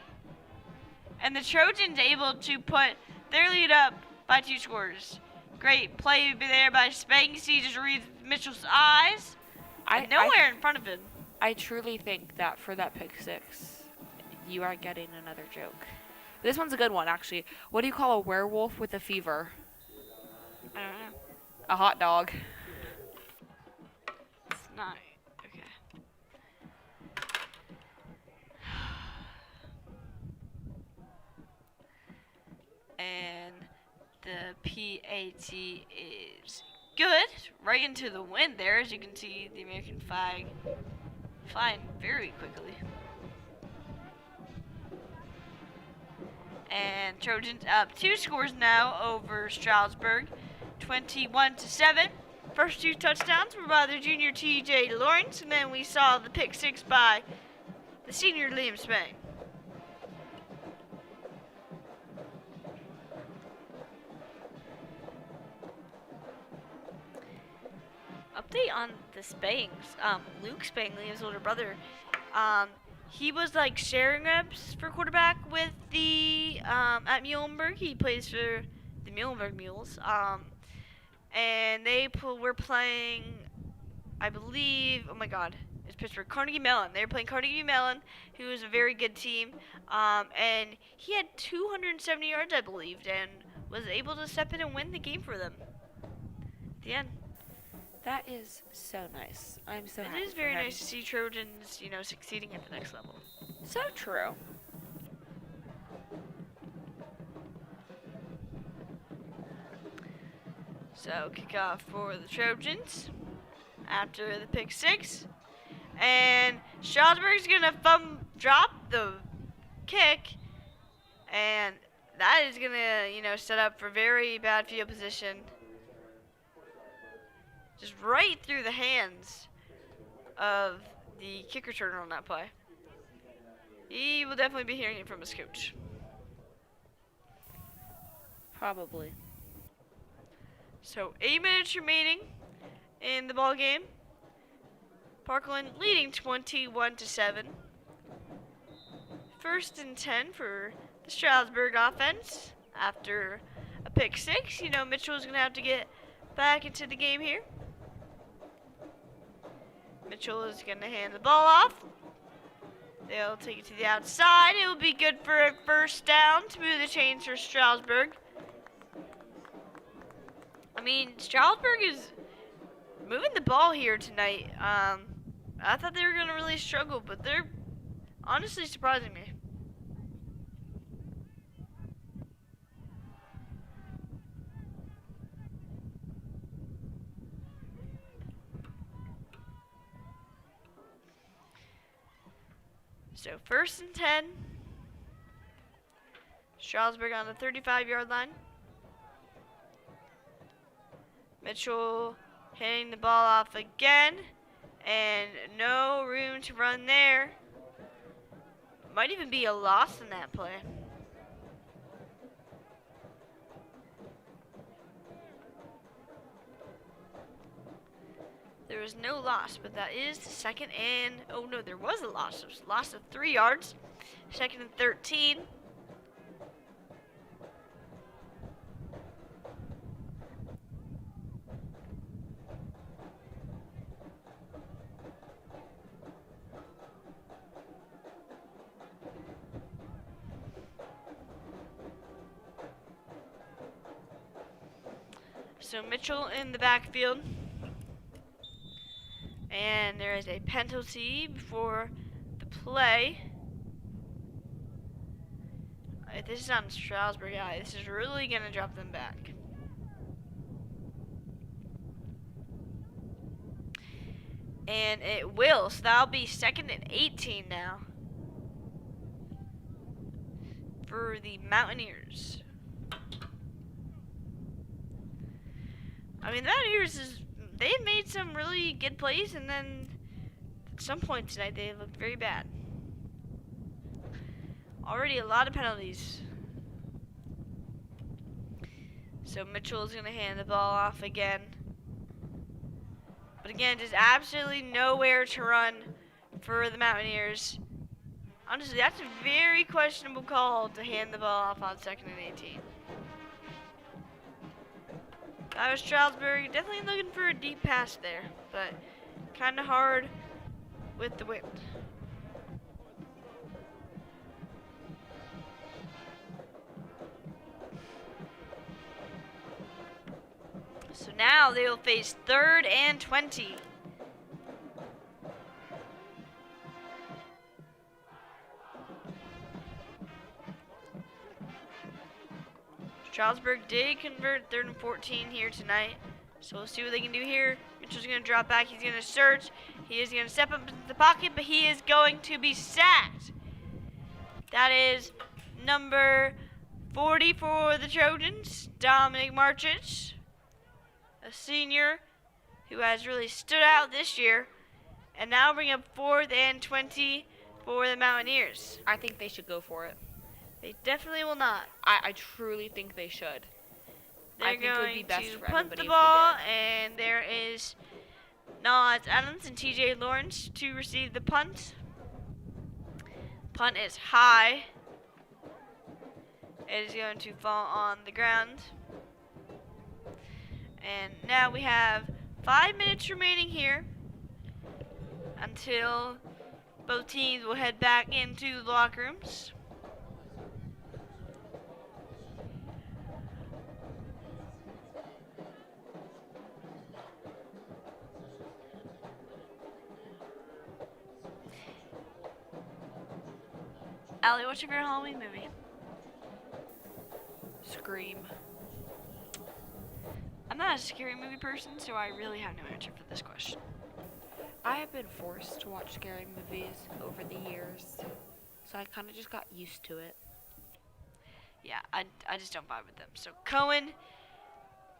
And the Trojans able to put their lead up by 2 scores. Great play there by Spang. He just reads Mitchell's eyes. Nowhere in front of him. I truly think that for that pick 6, you are getting another joke. This one's a good one, actually. What do you call a werewolf with a fever? I don't know. A hot dog. It's not. Okay. And the PAT is good. Right into the wind there, as you can see the American flag flying very quickly. And Trojans up 2 scores now over Stroudsburg, 21-7. First 2 touchdowns were by the junior T.J. Lawrence, and then we saw the pick 6 by the senior Liam Spang. update on the Spangs. Luke Spangley, his older brother, he was like sharing reps for quarterback with the at Muhlenberg. He plays for the Muhlenberg Mules. And they were playing, I believe. Oh my God, it's Pittsburgh. Carnegie Mellon. They were playing Carnegie Mellon, who was a very good team. And he had 270 yards, I believe, and was able to step in and win the game for them. At the end. That is so nice. I'm so happy. It is very nice to see Trojans, succeeding at the next level. So true. So kickoff for the Trojans after the pick six, and Stroudsburg's gonna drop the kick, and that is gonna set up for very bad field position. Just right through the hands of the kick returner on that play. He will definitely be hearing it from his coach. Probably. So 8 minutes remaining in the ball game. Parkland leading 21-7. 1st and 10 for the Stroudsburg offense after a pick six. Mitchell's gonna have to get back into the game here. Mitchell is going to hand the ball off. They'll take it to the outside. It will be good for a first down to move the chains for Stroudsburg. I mean, Stroudsburg is moving the ball here tonight. I thought they were going to really struggle, but they're honestly surprising me. So 1st and 10. Stroudsburg on the 35-yard line. Mitchell hitting the ball off again. And no room to run there. Might even be a loss in that play. There was no loss, but that is the 2nd and... Oh, no, there was a loss. There was a loss of 3 yards. 2nd and 13. So Mitchell in the backfield. And there is a penalty before the play. If this is on Stroudsburg, this is really going to drop them back. And it will, so that'll be 2nd and 18 now for the Mountaineers. I mean, the Mountaineers they've made some really good plays, and then at some point tonight they looked very bad. Already a lot of penalties. So Mitchell is going to hand the ball off again. But again, just absolutely nowhere to run for the Mountaineers. Honestly, that's a very questionable call to hand the ball off on 2nd and 18. That was Stroudsburg, definitely looking for a deep pass there, but kind of hard with the wind. So now they will face 3rd and 20. Stroudsburg did convert 3rd and 14 here tonight. So we'll see what they can do here. Mitchell's going to drop back. He's going to search. He is going to step up into the pocket, but he is going to be sacked. That is number 40 for the Trojans, Dominic Marchich, a senior who has really stood out this year. And now bring up 4th and 20 for the Mountaineers. I think they should go for it. They definitely will not. I truly think they should. They're I think it would be going best to for punt everybody the if ball, they did. and there is Now it's Adams and TJ Lawrence to receive the punt. Punt is high. It is going to fall on the ground. And now we have 5 minutes remaining here until both teams will head back into the locker rooms. Allie, what's your favorite Halloween movie? Scream. I'm not a scary movie person, so I really have no answer for this question. I have been forced to watch scary movies over the years, so I kind of just got used to it. Yeah, I just don't vibe with them. So Cohen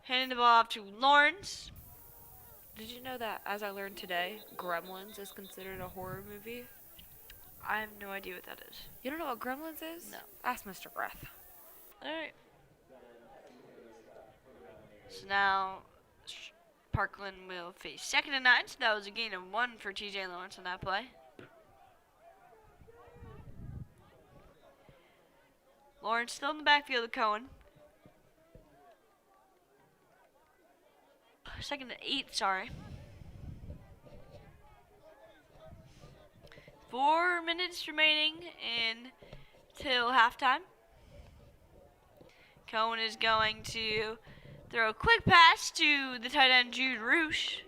handing the ball off to Lawrence. Did you know that, as I learned today, Gremlins is considered a horror movie? I have no idea what that is. You don't know what Gremlins is? No. Ask Mr. Breath. Alright. So now Parkland will face 2nd and 9. So that was a gain of 1 for TJ Lawrence on that play. Lawrence still in the backfield of Cohen. 2nd and 8, sorry. 4 minutes remaining until halftime. Cohen is going to throw a quick pass to the tight end Jude Roosh.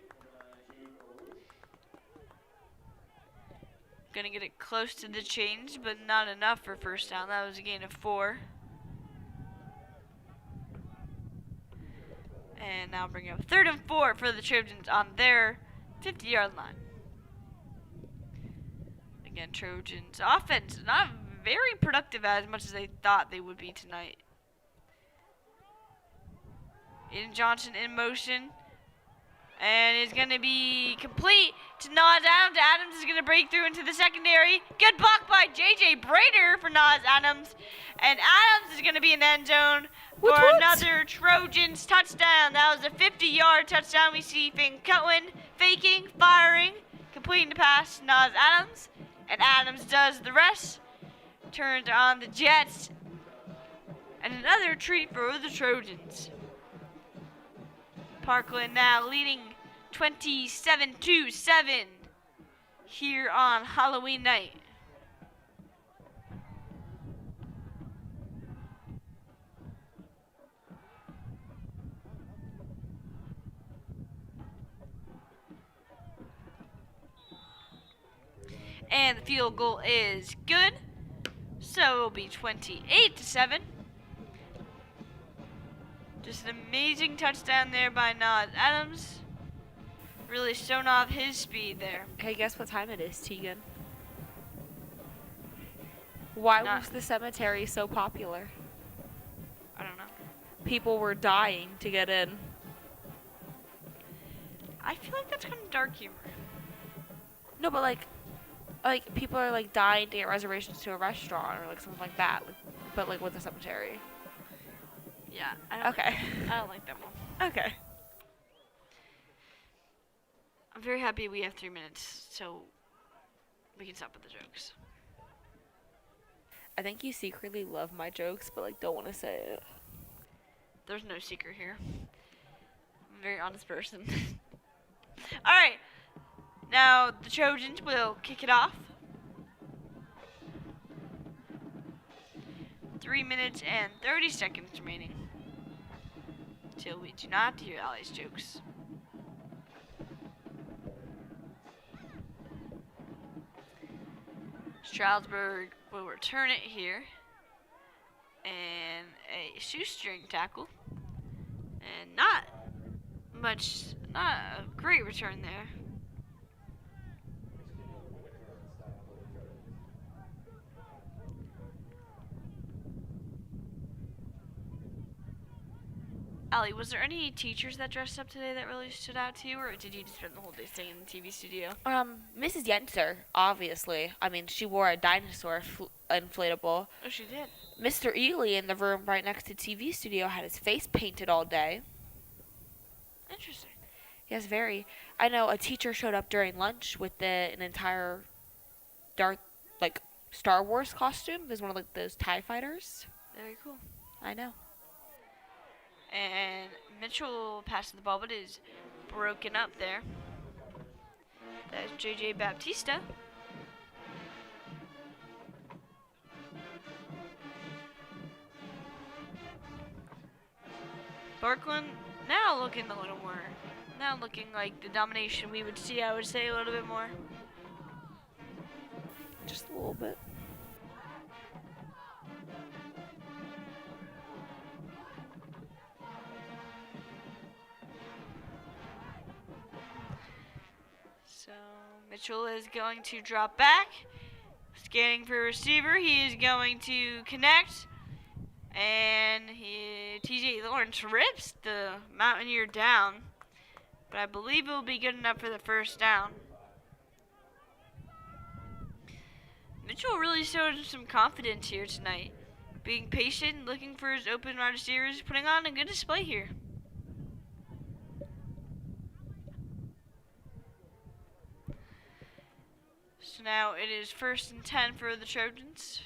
Gonna get it close to the change, but not enough for first down. That was a gain of 4. And now bring up 3rd and 4 for the Trojans on their 50-yard line. Again, Trojans offense not very productive as much as they thought they would be tonight. Aiden Johnson in motion. And it's going to be complete to Nas Adams. Adams is going to break through into the secondary. Good block by J.J. Brader for Nas Adams. And Adams is going to be in the end zone for another Trojans touchdown. That was a 50-yard touchdown. We see Finn Cohen faking, firing, completing the pass to Nas Adams. And Adams does the rest. Turns on the Jets. And another treat for the Trojans. Parkland now leading 27-7 here on Halloween night. And the field goal is good. So it will be 28-7. Just an amazing touchdown there by Nas Adams. Really shown off his speed there. Hey, guess what time it is, Tegan? Why was the cemetery so popular? I don't know. People were dying to get in. I feel like that's kind of dark humor. No, but like people are like dying to get reservations to a restaurant or like something like that. But like with a cemetery. Yeah. I don't like that one. Okay. I'm very happy we have 3 minutes, so we can stop with the jokes. I think you secretly love my jokes, but like don't want to say it. There's no secret here. I'm a very honest person. All right. Now the Trojans will kick it off. 3 minutes and 30 seconds remaining till we do not hear Allie's jokes. Stroudsburg will return it here. And a shoestring tackle. And not a great return there. Allie, was there any teachers that dressed up today that really stood out to you, or did you just spend the whole day staying in the TV studio? Mrs. Yenser, obviously. I mean, she wore a dinosaur inflatable. Oh, she did. Mr. Ely in the room right next to TV studio had his face painted all day. Interesting. Yes, very. I know a teacher showed up during lunch with an entire Darth, like, Star Wars costume. There's one of like those TIE fighters. Very cool. I know. And Mitchell passes the ball, but is broken up there. That's JJ Baptista. Parkland now looking a little more. Now looking like the domination we would see, I would say, a little bit more. Just a little bit. So Mitchell is going to drop back. Scanning for a receiver. He is going to connect. And TJ Lawrence rips the Mountaineer down. But I believe it will be good enough for the first down. Mitchell really showed some confidence here tonight. Being patient, looking for his open wide receivers, putting on a good display here. So now it is 1st and 10 for the Trojans.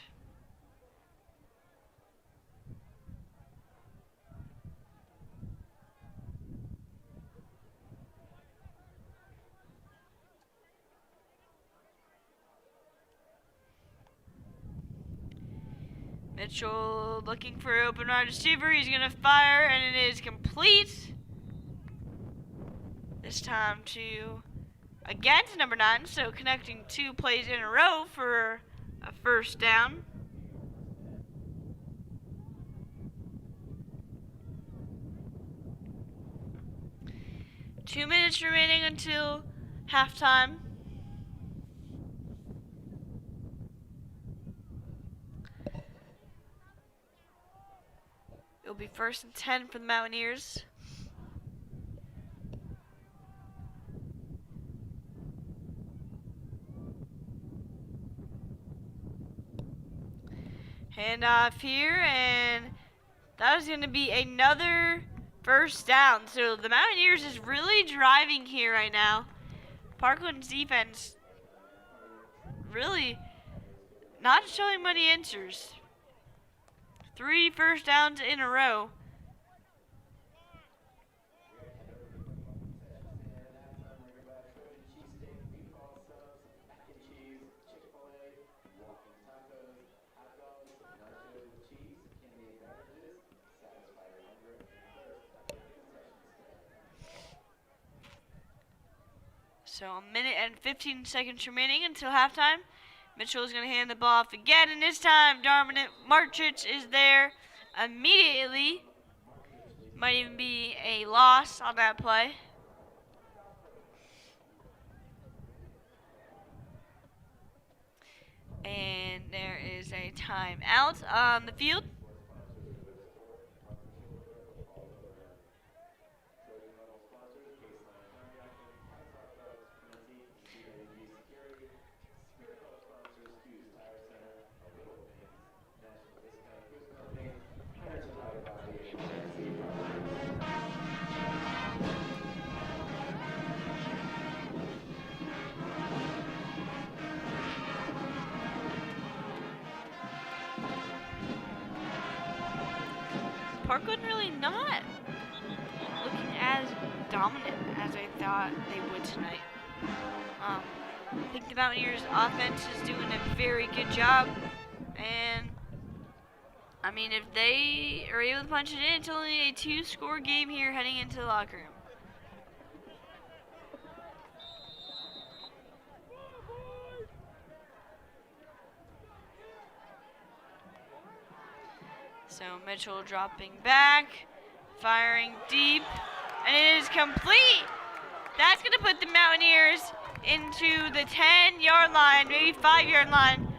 Mitchell looking for an open wide receiver. He's going to fire, and it is complete. This time again to number 9, so connecting 2 plays in a row for a first down. Two minutes remaining until halftime. It'll be 1st and 10 for the Mountaineers. Hand off here, and that is going to be another first down. So the Mountaineers is really driving here right now. Parkland's defense really not showing many answers. 3 first downs in a row. So a minute and 15 seconds remaining until halftime. Mitchell is going to hand the ball off again, and this time Dominant Marchich is there immediately. Might even be a loss on that play. And there is a timeout on the field. Parkland really not looking as dominant as I thought they would tonight. I think the Mountaineers offense is doing a very good job, and I mean, if they are able to punch it in, it's only a 2-score game here heading into the locker room. So Mitchell dropping back, firing deep, and it is complete. That's going to put the Mountaineers into the 10-yard line, maybe 5-yard line.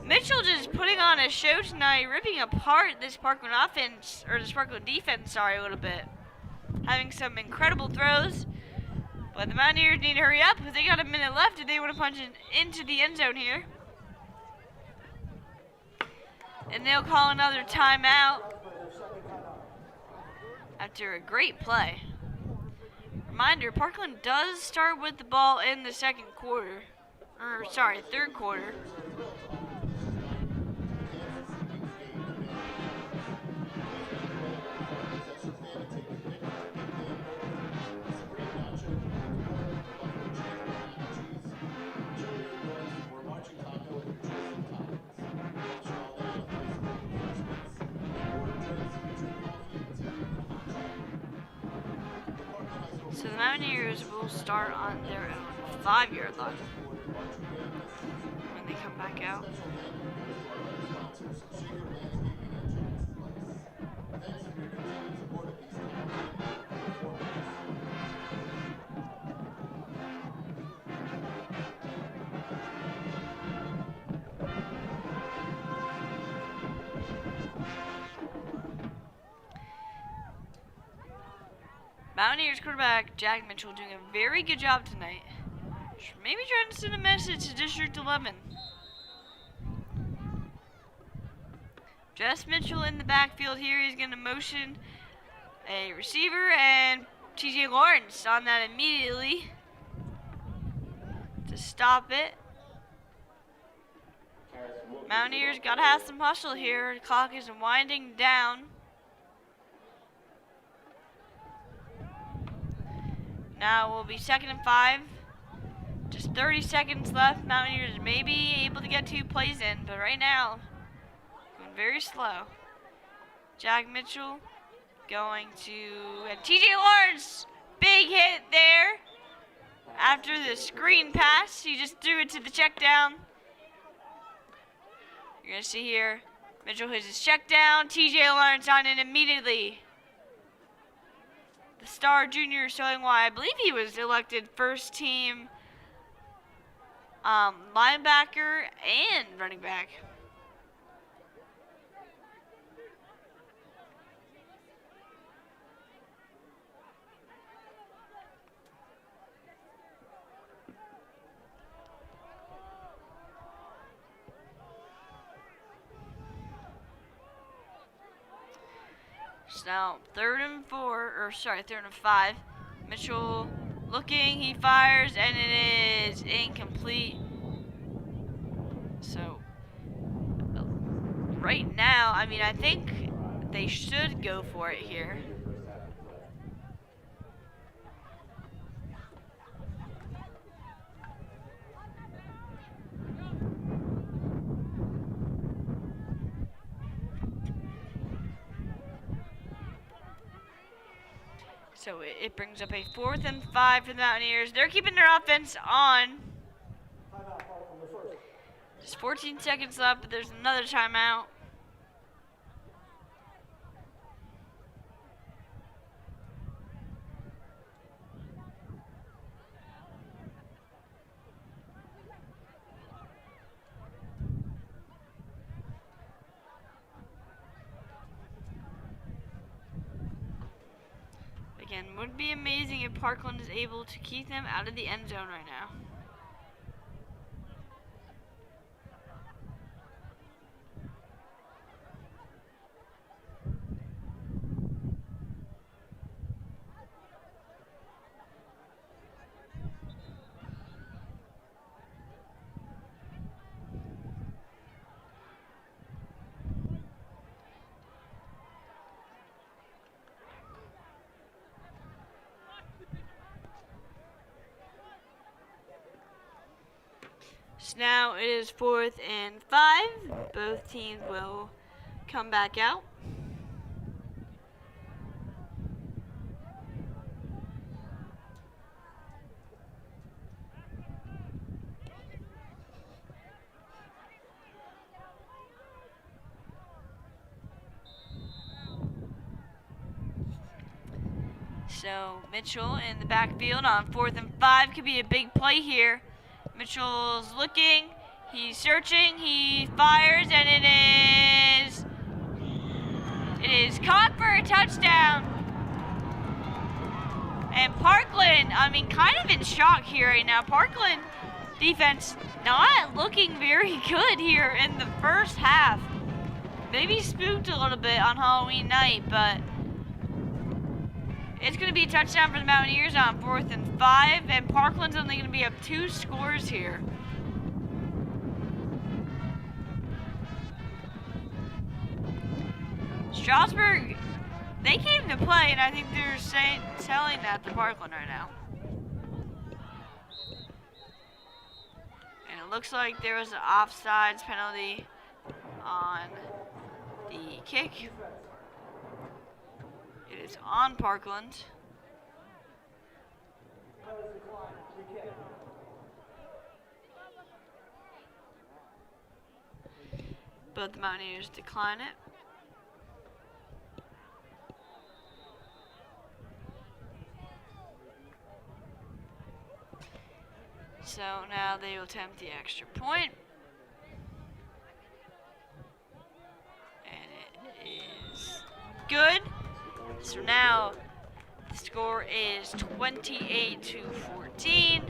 Mitchell just putting on a show tonight, ripping apart this Parkland offense, or this Parkland defense, a little bit. Having some incredible throws, but the Mountaineers need to hurry up because they got a minute left if they want to punch it into the end zone here. And they'll call another timeout after a great play. reminder, Parkland does start with the ball in the second quarter. Or, sorry, third quarter. So the Mountaineers will start on their own 5-yard line when they come back out. Mountaineers quarterback Jack Mitchell doing a very good job tonight. Maybe trying to send a message to District 11. Jess Mitchell in the backfield here. He's going to motion a receiver, and TJ Lawrence on that immediately to stop it. Mountaineers got to have some hustle here. The clock is winding down. Now will be 2nd and 5. Just 30 seconds left. Mountaineers may be able to get 2 plays in, but right now, going very slow. Jack Mitchell going to, and TJ Lawrence, big hit there. After the screen pass, he just threw it to the check down. You're going to see here, Mitchell hits his check down. TJ Lawrence on it immediately. The star junior showing why I believe he was elected first team linebacker and running back. So now 3rd and 5. Mitchell looking, he fires, and it is incomplete. So right now, I mean, I think they should go for it here. So it brings up a 4th and 5 for the Mountaineers. They're keeping their offense on. Just 14 seconds left, but there's another timeout. Again, would be amazing if Parkland is able to keep them out of the end zone right now. So now it is 4th and 5. Both teams will come back out. So Mitchell in the backfield on 4th and 5 could be a big play here. Mitchell's looking, he's searching, he fires, and it is caught for a touchdown. And Parkland, I mean, kind of in shock here right now. Parkland defense not looking very good here in the first half. Maybe spooked a little bit on Halloween night, but It's going to be a touchdown for the Mountaineers on 4th and 5, and Parkland's only going to be up 2 scores here. Stroudsburg, they came to play, and I think they're telling that to Parkland right now. And it looks like there was an offsides penalty on the kick. It is on Parkland. But the Mountaineers decline it. So now they will attempt the extra point. And it is good. So now the score is 28-14.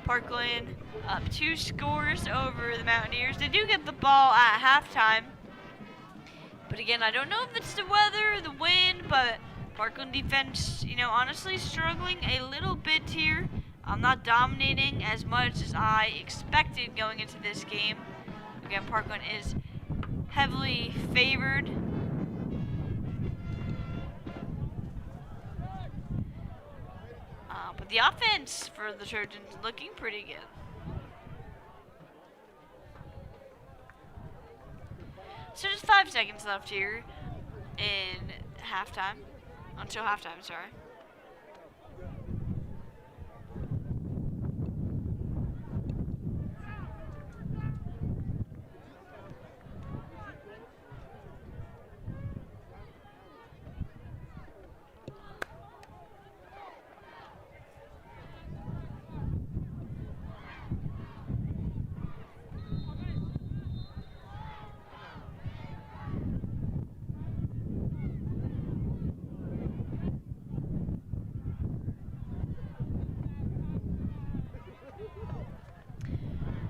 Parkland up 2 scores over the Mountaineers. They do get the ball at halftime. But again, I don't know if it's the weather, the wind, but Parkland defense, honestly struggling a little bit here. Not dominating as much as I expected going into this game. Again, Parkland is heavily favored. But the offense for the Trojans looking pretty good. So just 5 seconds left here in halftime. Until halftime, sorry.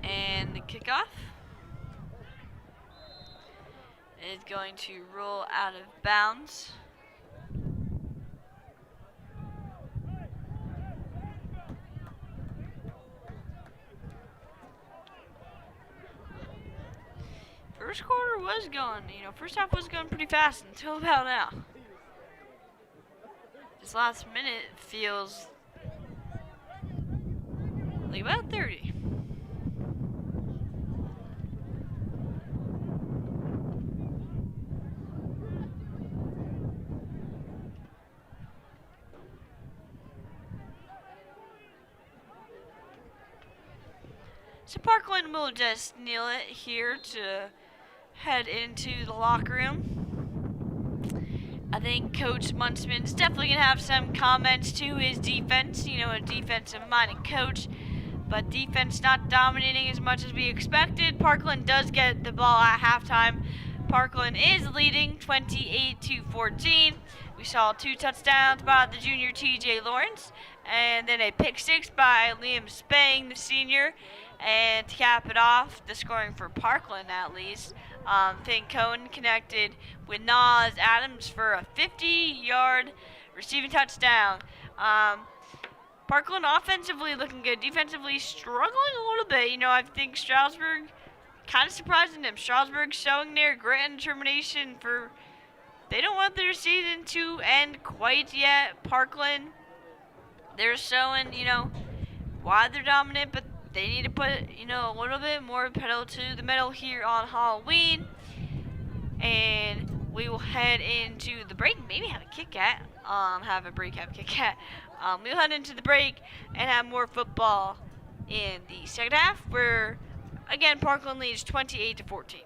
And the kickoff is going to roll out of bounds. First quarter was going, first half was going pretty fast until about now. This last minute feels like about 30. So Parkland will just kneel it here to head into the locker room. I think Coach Muntzman's definitely going to have some comments to his defense. A defensive-minded coach, but defense not dominating as much as we expected. Parkland does get the ball at halftime. Parkland is leading 28-14. We saw 2 touchdowns by the junior T.J. Lawrence, and then a pick 6 by Liam Spang, the senior. And to cap it off, the scoring for Parkland at least, Finn Cohen connected with Nas Adams for a 50-yard receiving touchdown. Parkland offensively looking good, defensively struggling a little bit. I think Stroudsburg kind of surprising them. Stroudsburg showing their grit and determination they don't want their season to end quite yet. Parkland, they're showing, why they're dominant, but they need to put, a little bit more pedal to the metal here on Halloween. And we will head into the break. Maybe have a Kit Kat. Have a break, have a Kit Kat. We'll head into the break and have more football in the second half, where, again, Parkland leads 28-14.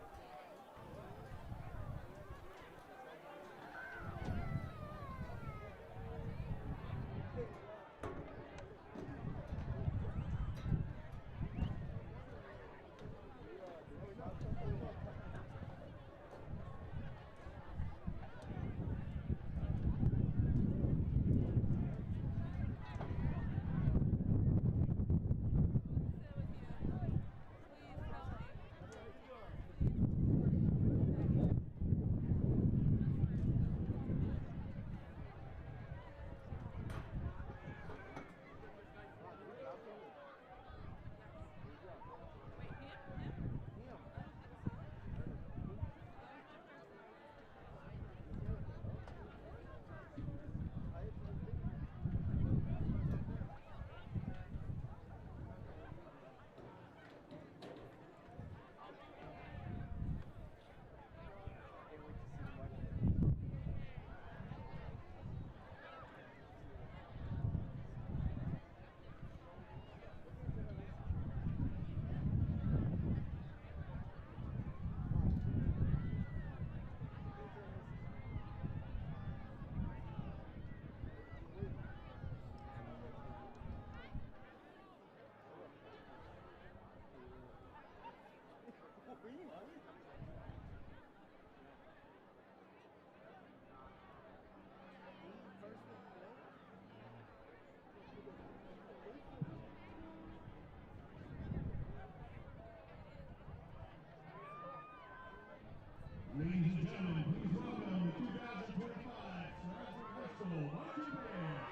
Ladies and gentlemen, please welcome the 2025 Stroudsburg High School Marching Band.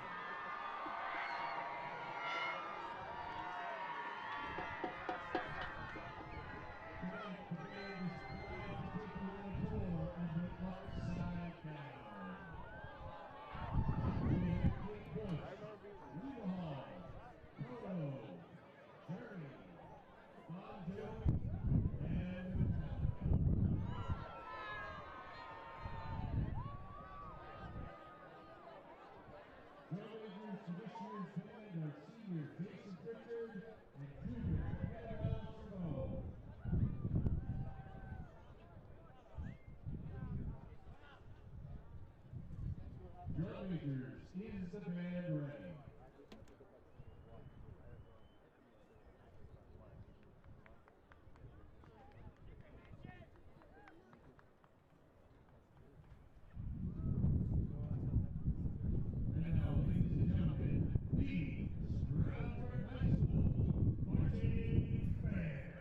Tonight, the band is proud to take you on a tour of the Upside Down. We have Kate Bush, Rita Hall, Toto, Journey, Bon Jovi, and Drummakers to this year's band are senior Jason Pritchard and junior Annabelle Chabot. Drummakers, is the band ready? And now, ladies and gentlemen, the Stroudsburg High School Marching Band.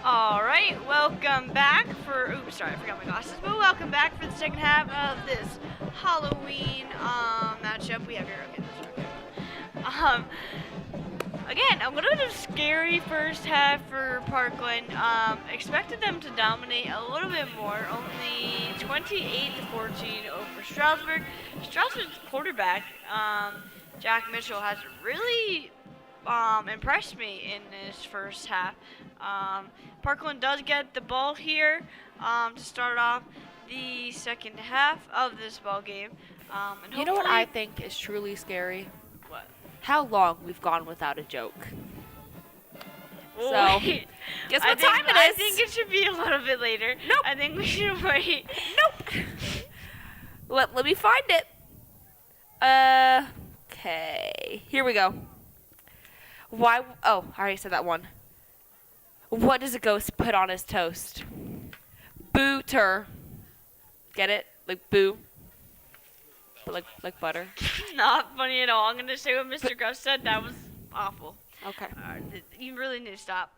Alright, welcome back for, oops, sorry, I forgot my glasses, but welcome back for the second half of this Halloween matchup. We have your, okay, that's okay. Again, a little bit of scary first half for Parkland. Expected them to dominate a little bit more, only 28-14 over Stroudsburg. Stroudsburg's quarterback, Jack Mitchell, has really impressed me in this first half. Parkland does get the ball here to start off the second half of this ball game. And You know what I think is truly scary? What? How long we've gone without a joke. We'll So, wait. guess what time it is? I think it should be a little bit later. Nope. I think we should wait. Nope. Let me find it. Okay. Here we go. Why? Oh, I already said that one. What does a ghost put on his toast? Booter. Get it? Like boo. But like butter. Not funny at all. I'm gonna say what Mr. Gruff said. That was awful. Okay. You really need to stop.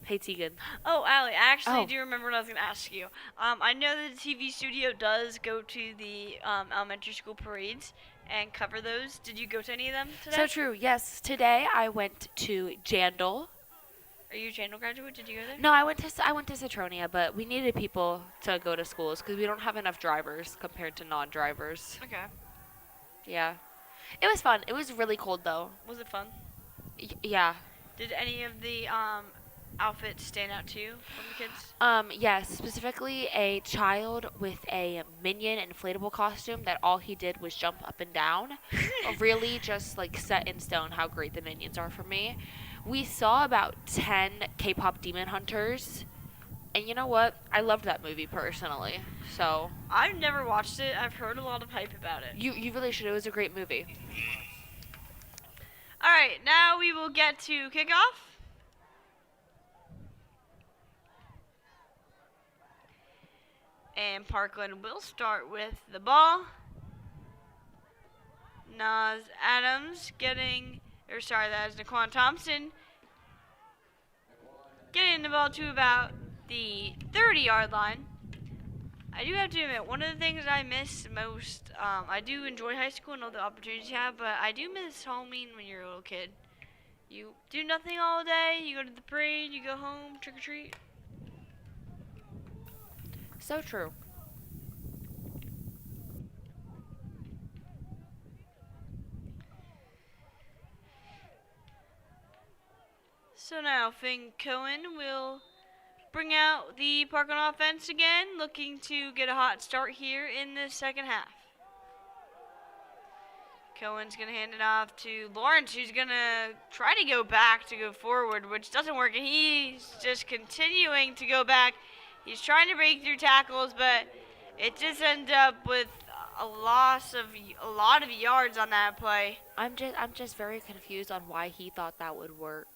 Hey, Tegan. Oh, Allie, I actually Oh. do remember what I was going to ask you. I know that the TV studio does go to the elementary school parades and cover those. Did you go to any of them today? So true. Yes. Today I went to Jandal. Are you a Jandal graduate? Did you go there? No, I went to Citronia, but we needed people to go to schools because we don't have enough drivers compared to non-drivers. Okay. Yeah. It was fun. It was really cold though. Was it fun? Yeah. Did any of the outfits stand out to you from the kids? Yes, specifically a child with a Minion inflatable costume that all he did was jump up and down. Really just like set in stone how great the Minions are for me. We saw about 10 K-pop Demon Hunters. And you know what? I loved that movie personally. So I've never watched it. I've heard a lot of hype about it. you really should. It was a great movie. All right, now we will get to kickoff. And Parkland will start with the ball. Nas Adams that is Naquan Thompson getting the ball to about the 30-yard line. I do have to admit, one of the things I miss most, I do enjoy high school and all the opportunities you have, but I do miss Halloween when you're a little kid. You do nothing all day, you go to the parade, you go home, trick or treat. So true. So now Finn Cohen will bring out the Parkland offense again, looking to get a hot start here in the second half. Cohen's going to hand it off to Lawrence, who's going to try to go back to go forward, which doesn't work, and he's just continuing to go back. He's trying to break through tackles, but it just ends up with a loss of a lot of yards on that play. I'm just very confused on why he thought that would work.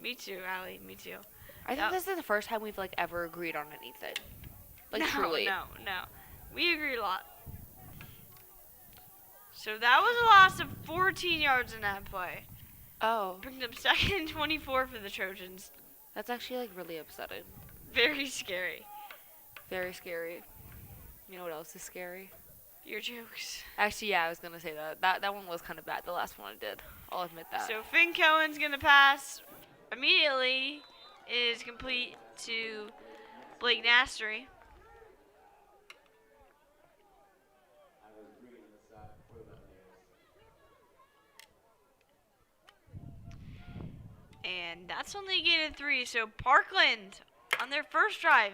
Me too, Allie. Me too. I think this is the first time we've ever agreed on anything. No, Truly. No. We agree a lot. So that was a loss of 14 yards in that play. Oh, Brings up second and 24 for the Trojans. that's actually really upsetting. Very scary. Very scary. You know what else is scary? Your jokes. Actually, yeah, I was gonna say that one was kind of bad. The last one I did. I'll admit that. So Finn Cohen's going to pass immediately. It is complete to Blake Nastery. And that's only a gain of 3. So Parkland on their first drive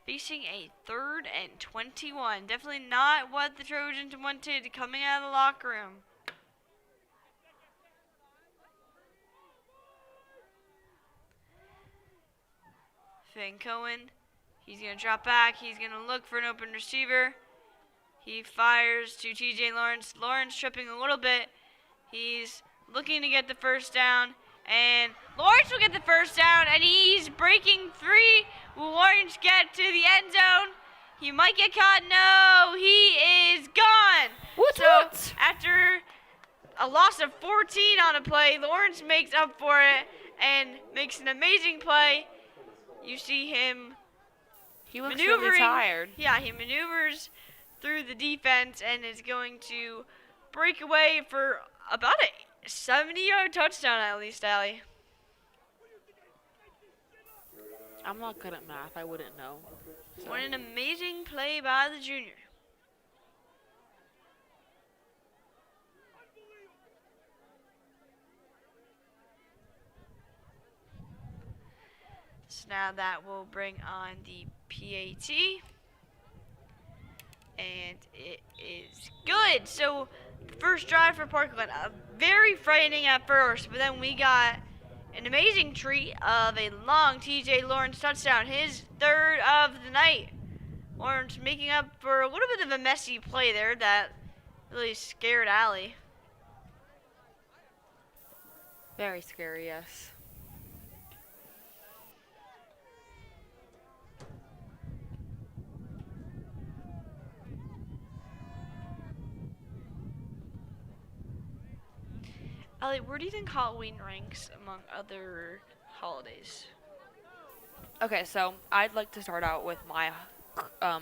facing a 3rd and 21. Definitely not what the Trojans wanted coming out of the locker room. Finn Cohen, he's going to drop back. He's going to look for an open receiver. He fires to TJ Lawrence. Lawrence tripping a little bit. He's looking to get the first down. And Lawrence will get the first down, and he's breaking free. Will Lawrence get to the end zone? He might get caught. No, he is gone. What? After a loss of 14 on a play, Lawrence makes up for it and makes an amazing play. You see him He looks maneuvering. really tired. Yeah, he maneuvers through the defense and is going to break away for about a 70-yard touchdown at least, Allie. I'm not good at math. I wouldn't know. So. What an amazing play by the junior. So now that will bring on the PAT. And it is good. So first drive for Parkland, very frightening at first, but then we got an amazing treat of a long TJ Lawrence touchdown, his 3rd of the night. Lawrence making up for a little bit of a messy play there that really scared Allie. Very scary, yes. Allie, where do you think Halloween ranks among other holidays? Okay, so I'd like to start out with my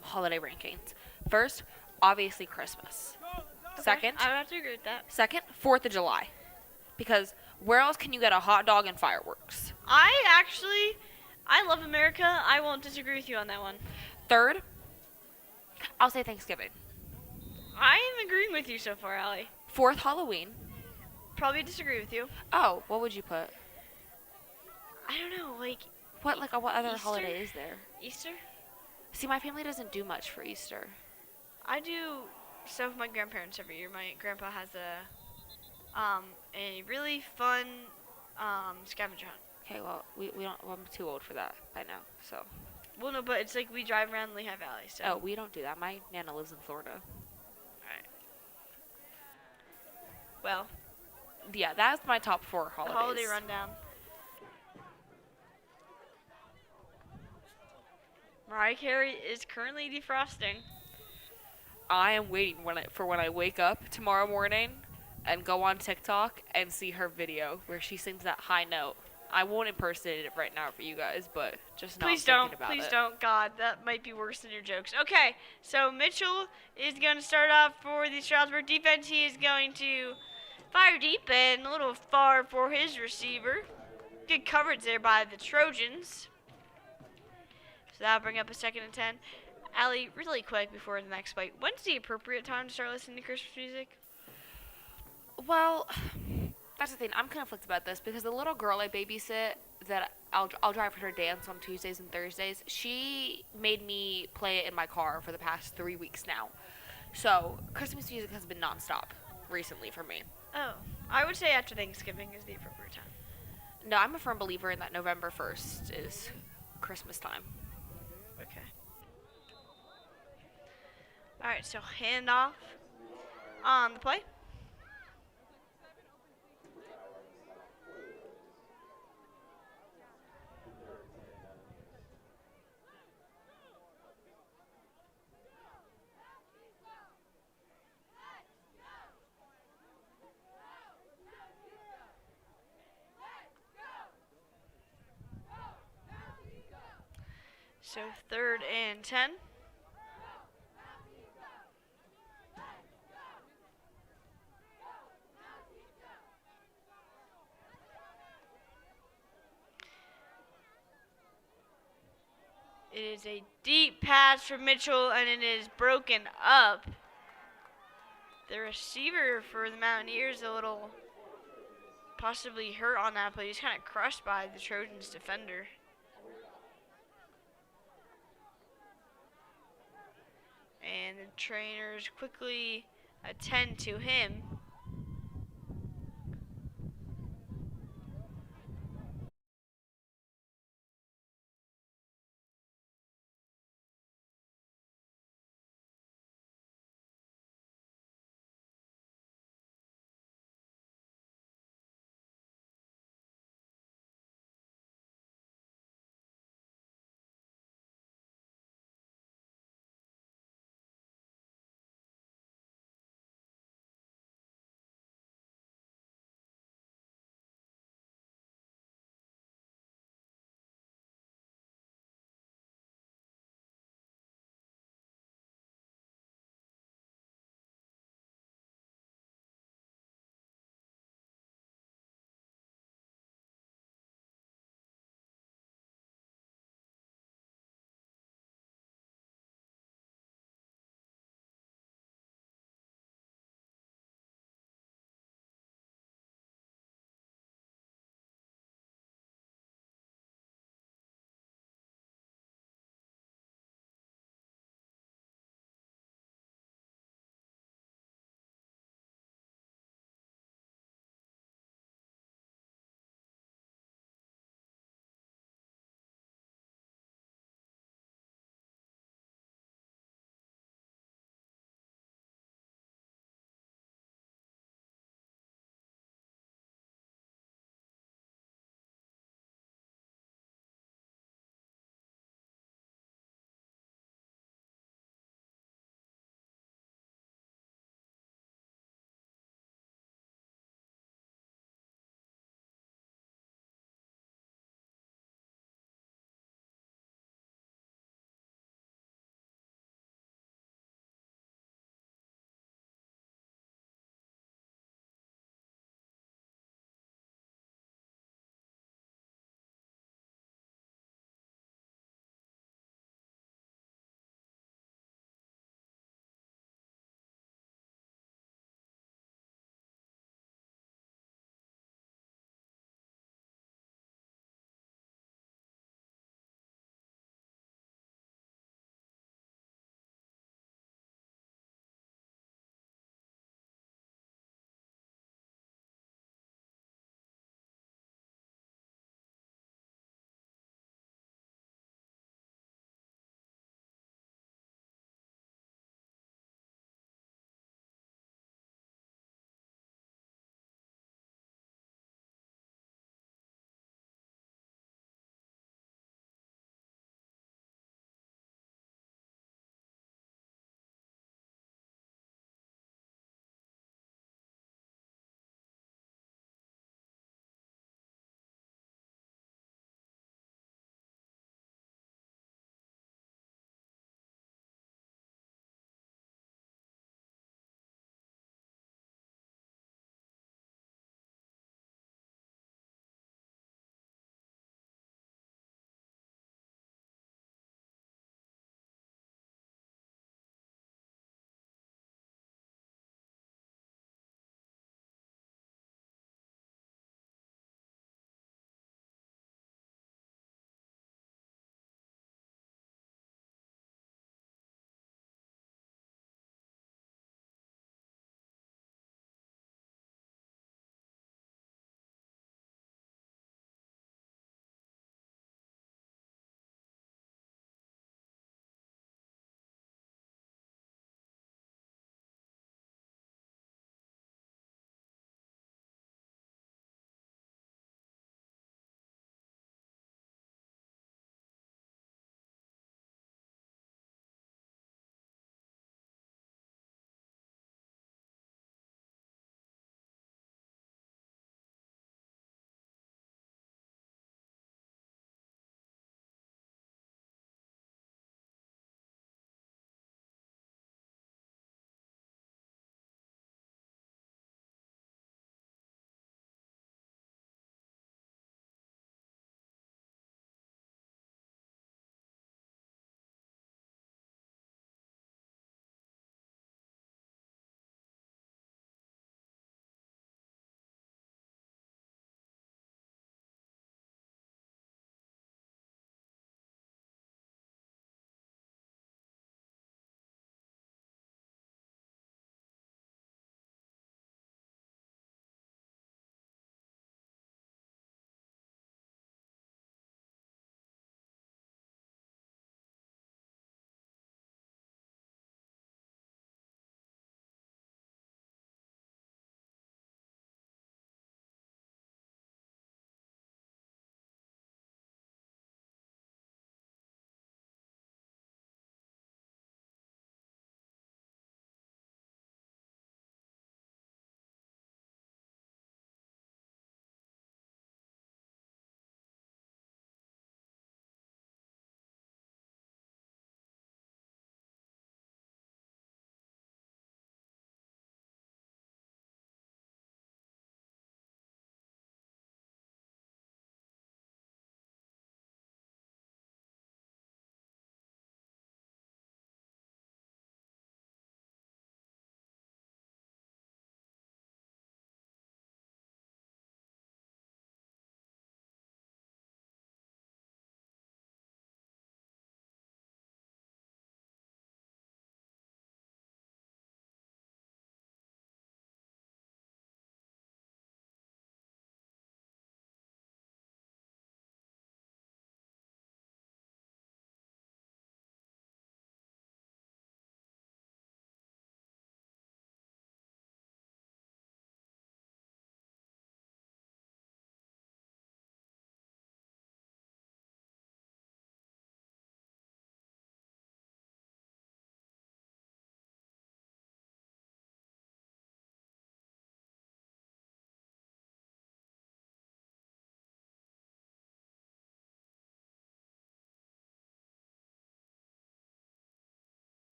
holiday rankings. First, obviously Christmas. Okay, Second, I would have to agree with that. 4th of July. Because where else can you get a hot dog and fireworks? I love America. I won't disagree with you on that one. Third, I'll say Thanksgiving. I am agreeing with you so far, Allie. 4th, Halloween. Probably disagree with you. Oh, what would you put? I don't know, What other Easter? holiday is there? Easter? See, my family doesn't do much for Easter. I do stuff with my grandparents every year. My grandpa has a really fun scavenger hunt. Okay, well, we don't. Well, I'm too old for that by now. So. Well, no, but it's like we drive around Lehigh Valley. So. Oh, we don't do that. My nana lives in Florida. Alright. Well, Yeah, that's my top 4 holidays. the holiday rundown. Mariah Carey is currently defrosting. I am waiting when I wake up tomorrow morning and go on TikTok and see her video where she sings that high note. I won't impersonate it right now for you guys, but just now I'm Please thinking don't. about Please it. don't. God, that might be worse than your jokes. Okay, so Mitchell is going to start off for the Stroudsburg defense. He is going to fire deep and a little far for his receiver. Good coverage there by the Trojans. So that'll bring up a 2nd and 10. Allie, really quick before the next fight, when's the appropriate time to start listening to Christmas music? Well, that's the thing. I'm conflicted about this because the little girl I babysit that I'll drive her to dance on Tuesdays and Thursdays. She made me play it in my car for the past 3 weeks now. So Christmas music has been nonstop recently for me. Oh, I would say after Thanksgiving is the appropriate time. No, I'm a firm believer in that November 1st is Christmas time. Okay. All right, so handoff on the play. So 3rd and 10. It is a deep pass from Mitchell, and it is broken up. The receiver for the Mountaineers a little possibly hurt on that, but he's kind of crushed by the Trojans defender. And the trainers quickly attend to him.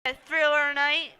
A thriller night.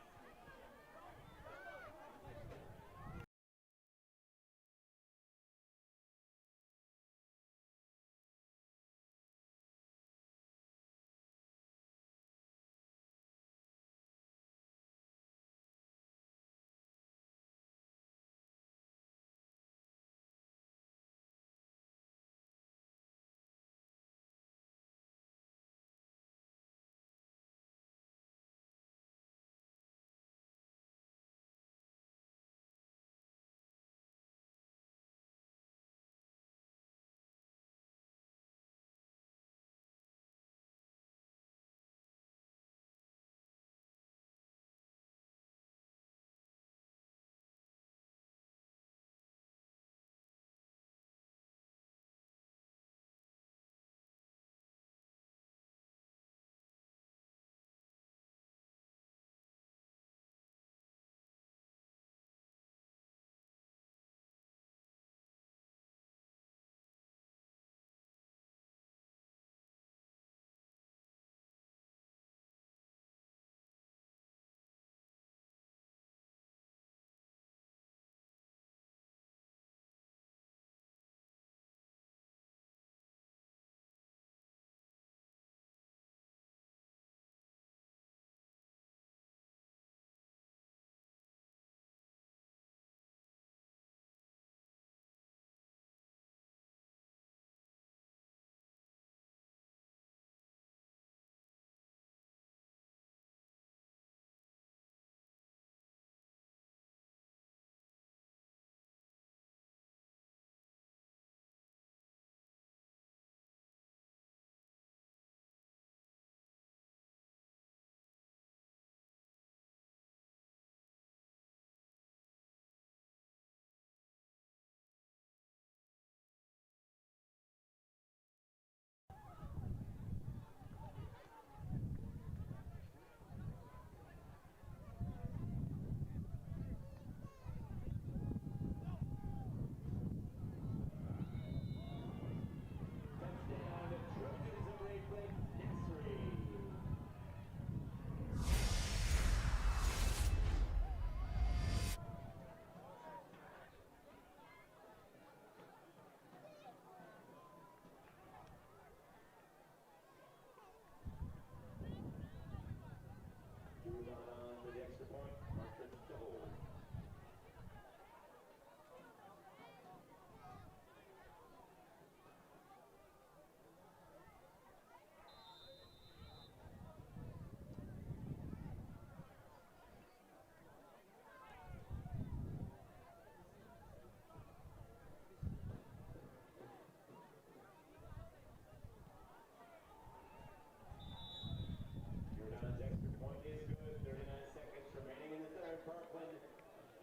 Parkland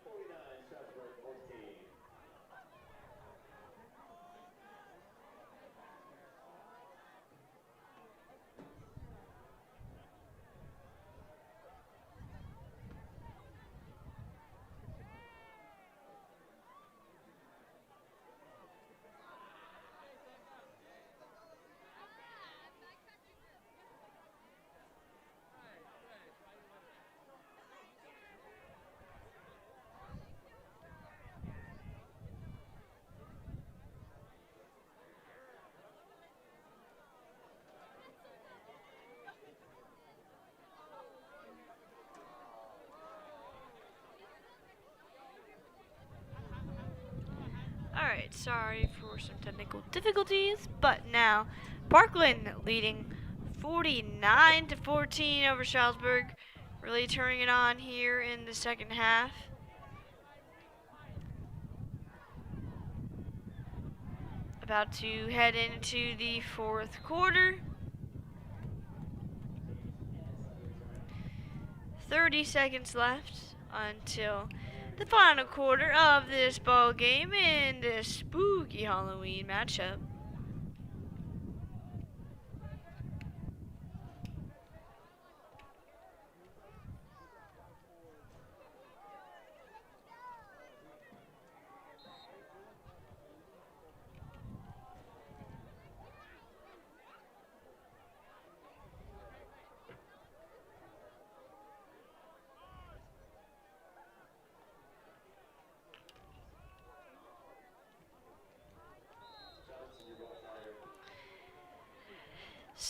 49, Stroudsburg 14. Alright, sorry for some technical difficulties, but now Parkland leading 49 to 14 over Stroudsburg, really turning it on here in the second half. About to head into the fourth quarter. 30 seconds left until the final quarter of this ball game in this spooky Halloween matchup.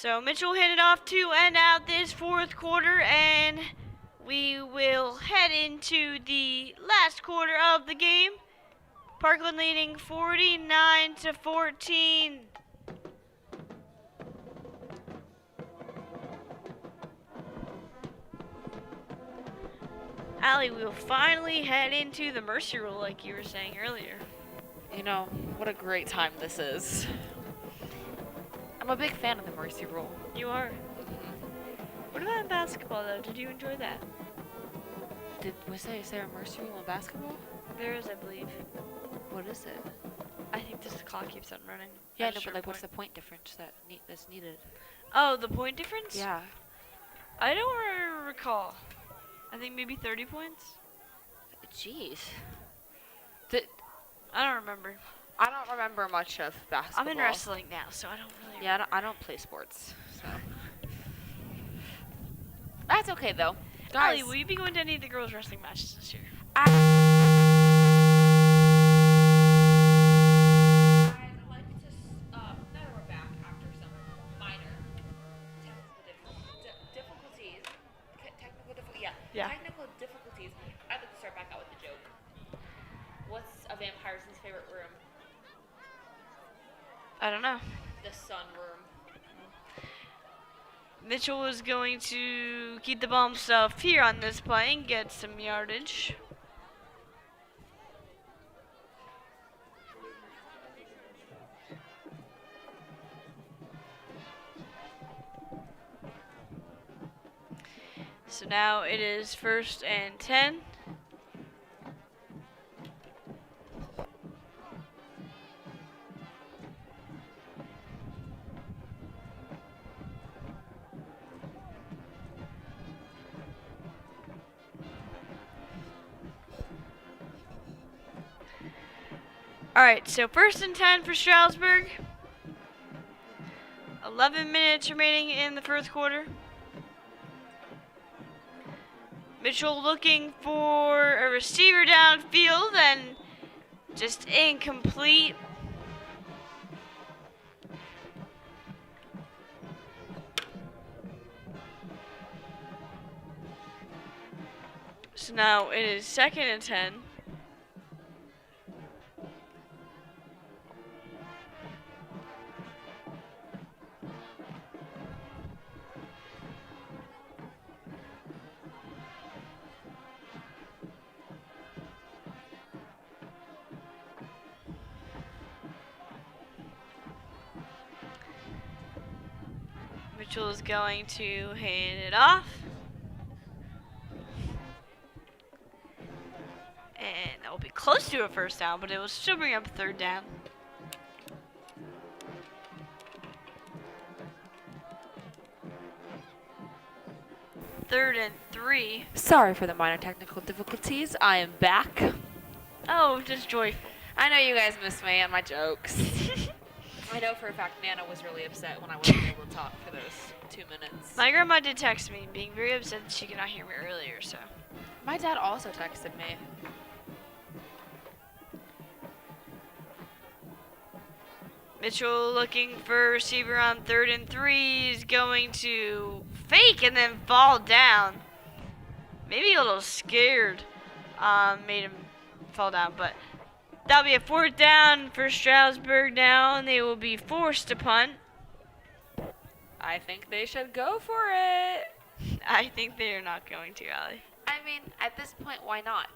So Mitchell will hand it off to end out this fourth quarter, and we will head into the last quarter of the game. Parkland leading 49-14. Allie, we'll finally head into the mercy rule like you were saying earlier. You know, what a great time this is. I'm a big fan of the mercy rule. You are. What about basketball, though? Did you enjoy that? Is there a mercy rule in basketball? There is, I believe. What is it? I think this clock keeps on running. Yeah, At a no, but certain like, what's the point. point difference that's needed? Oh, the point difference? Yeah. I don't recall. I think maybe 30 points? Jeez. I don't remember. I don't remember much of basketball. I'm in wrestling now, so I don't really Yeah, I don't play sports, so. That's okay, though. Allie, Guys, will you be going to any of the girls' wrestling matches this year? I'd like to, now that we're back after some minor difficulties, Yeah. technical difficulties, I'd like to start back out with a joke. What's a vampire's favorite room? I don't know. The sun room. Mitchell is going to keep the ball himself here on this play and get some yardage. So now it is 1st and 10. Alright, so 1st and 10 for Stroudsburg. 11 minutes remaining in the first quarter. Mitchell looking for a receiver downfield and just incomplete. So now it is 2nd and 10. Mitchell is going to hand it off. And that will be close to a first down, but it will still bring up 3rd down. Third and 3. Sorry for the minor technical difficulties. I am back. Oh, just joyful. I know you guys miss me and my jokes. I know for a fact Nana was really upset when I wasn't able to talk for those 2 minutes. My grandma did text me, being very upset that she could not hear me earlier, so. My dad also texted me. Mitchell looking for a receiver on 3rd and 3. He's going to fake and then fall down. Maybe a little scared made him fall down, but that'll be a 4th down for Stroudsburg now, and they will be forced to punt. I think they should go for it. I think they are not going to, Allie. I mean, at this point, why not?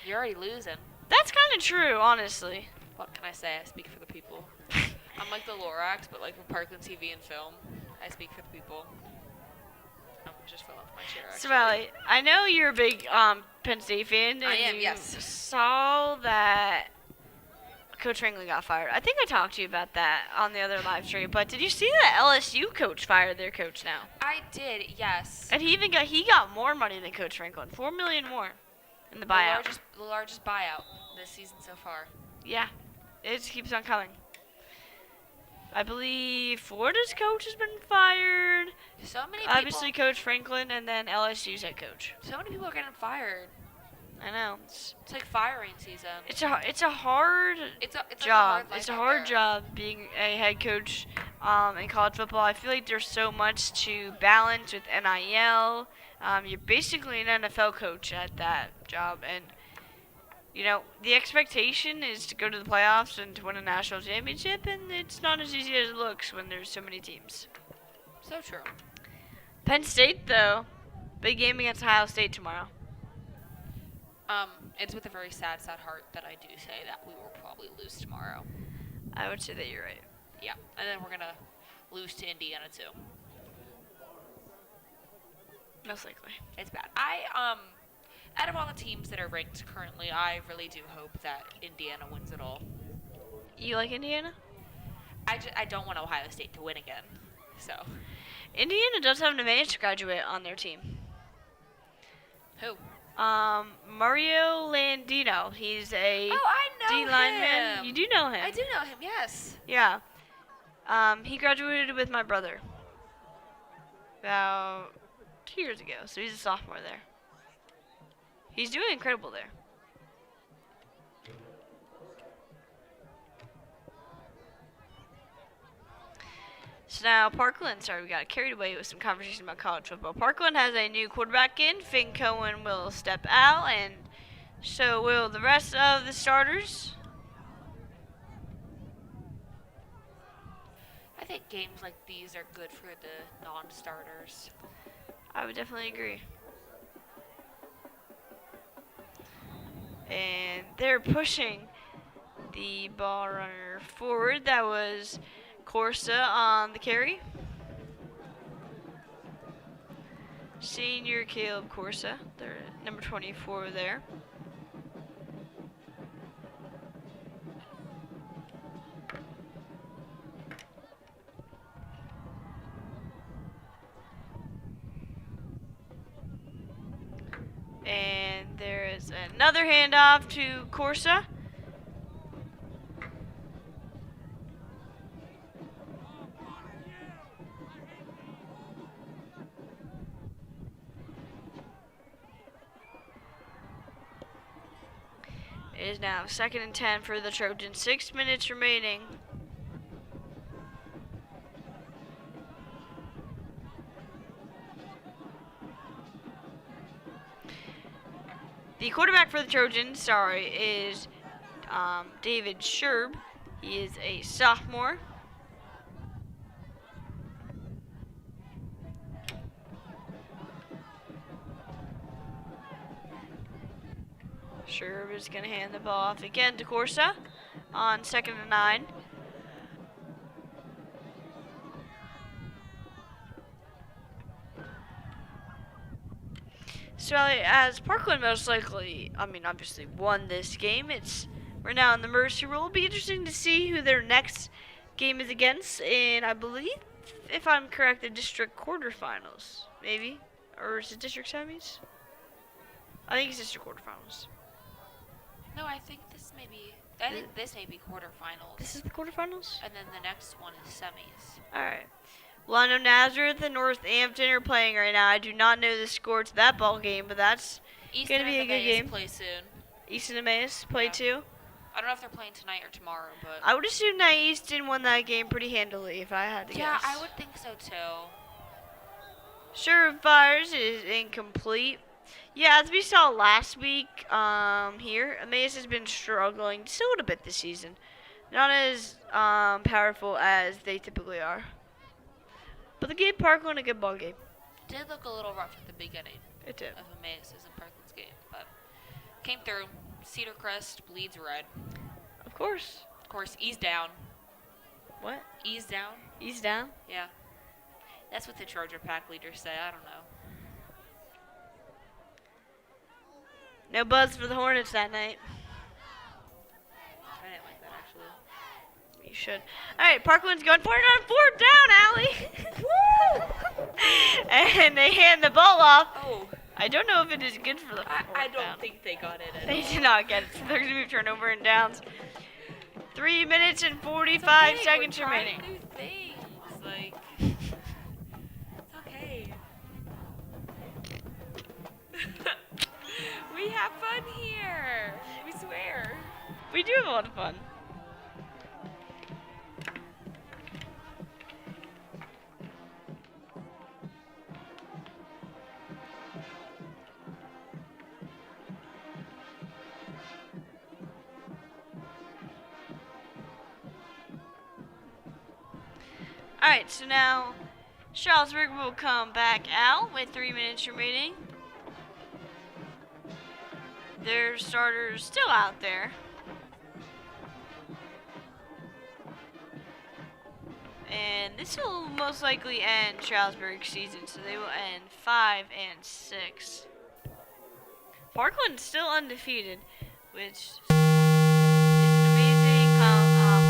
You're already losing. That's kind of true, honestly. What can I say? I speak for the people. I'm like the Lorax, but like for Parkland TV and Film, I speak for the people. I'm just filling up my chair, actually. So, Allie, I know you're a big Penn State fan. And I am, you yes. saw that Coach Franklin got fired. I think I talked to you about that on the other live stream. But did you see that LSU coach fired their coach now? I did, yes. And he got more money than Coach Franklin, $4 million more in the buyout. The largest buyout this season so far. Yeah, it just keeps on coming. I believe Florida's coach has been fired. So many people. Obviously, Coach Franklin, and then LSU's head coach. So many people are getting fired. I know. It's like firing season. It's a hard It's a job. hard life It's a out hard there. job being a head coach in college football. I feel like there's so much to balance with NIL. You're basically an NFL coach at that job, and you know the expectation is to go to the playoffs and to win a national championship, and it's not as easy as it looks when there's so many teams. So true. Penn State, though, big game against Ohio State tomorrow. It's with a very sad heart that I do say that we will probably lose tomorrow. I would say that you're right. Yeah, and then we're gonna lose to Indiana too. Most likely. It's bad. Out of all the teams that are ranked currently, I really do hope that Indiana wins it all. You like Indiana? I don't want Ohio State to win again. So. Indiana does have an advantage graduate on their team. Who? Mario Landino. He's a D lineman. You do know him. I do know him, yes. Yeah. He graduated with my brother about 2 years ago, so he's a sophomore there. He's doing incredible there. So now Parkland, sorry, we got carried away with some conversation about college football. Parkland has a new quarterback in. Finn Cohen will step out, and so will the rest of the starters. I think games like these are good for the non-starters. I would definitely agree. And they're pushing the ball runner forward. That was Corsa on the carry. Senior Caleb Corsa, they're number 24 there. And there is another handoff to Corsa. It is now 2nd and 10 for the Trojans. 6 minutes remaining. The quarterback for the Trojans, is David Sherb. He is a sophomore. Sherb is going to hand the ball off again to Corsa on 2nd and 9. So as Parkland most likely, obviously won this game, we're now in the Mercy Rule. It'll be interesting to see who their next game is against, and I believe, if I'm correct, the district quarterfinals, maybe, or is it district semis? I think it's district quarterfinals. No, I think this may be quarterfinals. This is the quarterfinals? And then the next one is semis. Alright. Well, I know Nazareth and Northampton are playing right now. I do not know the score to that ball game, but that's going to be a good game. Play soon. Easton and Emmaus play too? I don't know if they're playing tonight or tomorrow, but I would assume that Easton won that game pretty handily if I had to guess. Yeah, I would think so too. Surefires is incomplete. Yeah, as we saw last week here, Emmaus has been struggling just a little bit this season. Not as powerful as they typically are. But they gave Parkland a good ball game. It did look a little rough at the beginning. It did. Of Emmaus' and Parkland's game, but came through. Cedar Crest bleeds red. Of course. Of course, ease down. What? Ease down? Ease down? Yeah. That's what the Charger pack leaders say. I don't know. No buzz for the Hornets that night. I didn't like that, actually. You should. All right, Parkland's going for it on 4th down, Allie. And they hand the ball off. Oh. I don't know if it is good for the I don't think they got it at They all. did not get it. So they're going to be turnover and downs. 3 minutes and 45 seconds remaining. New things. Like, it's okay. We have fun here. We swear. We do have a lot of fun. Alright, so now Stroudsburg will come back out with 3 minutes remaining. Their starters still out there. And this will most likely end Stroudsburg's season, so they will end 5-6. Parkland's still undefeated, which is an amazing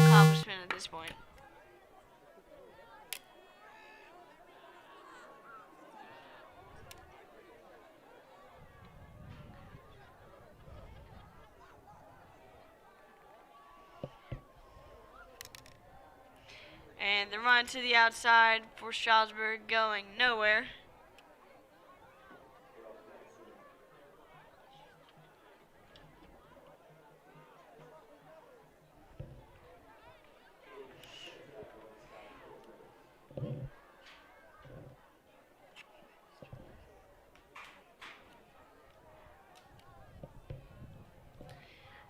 accomplishment at this point. And the run to the outside for Stroudsburg going nowhere.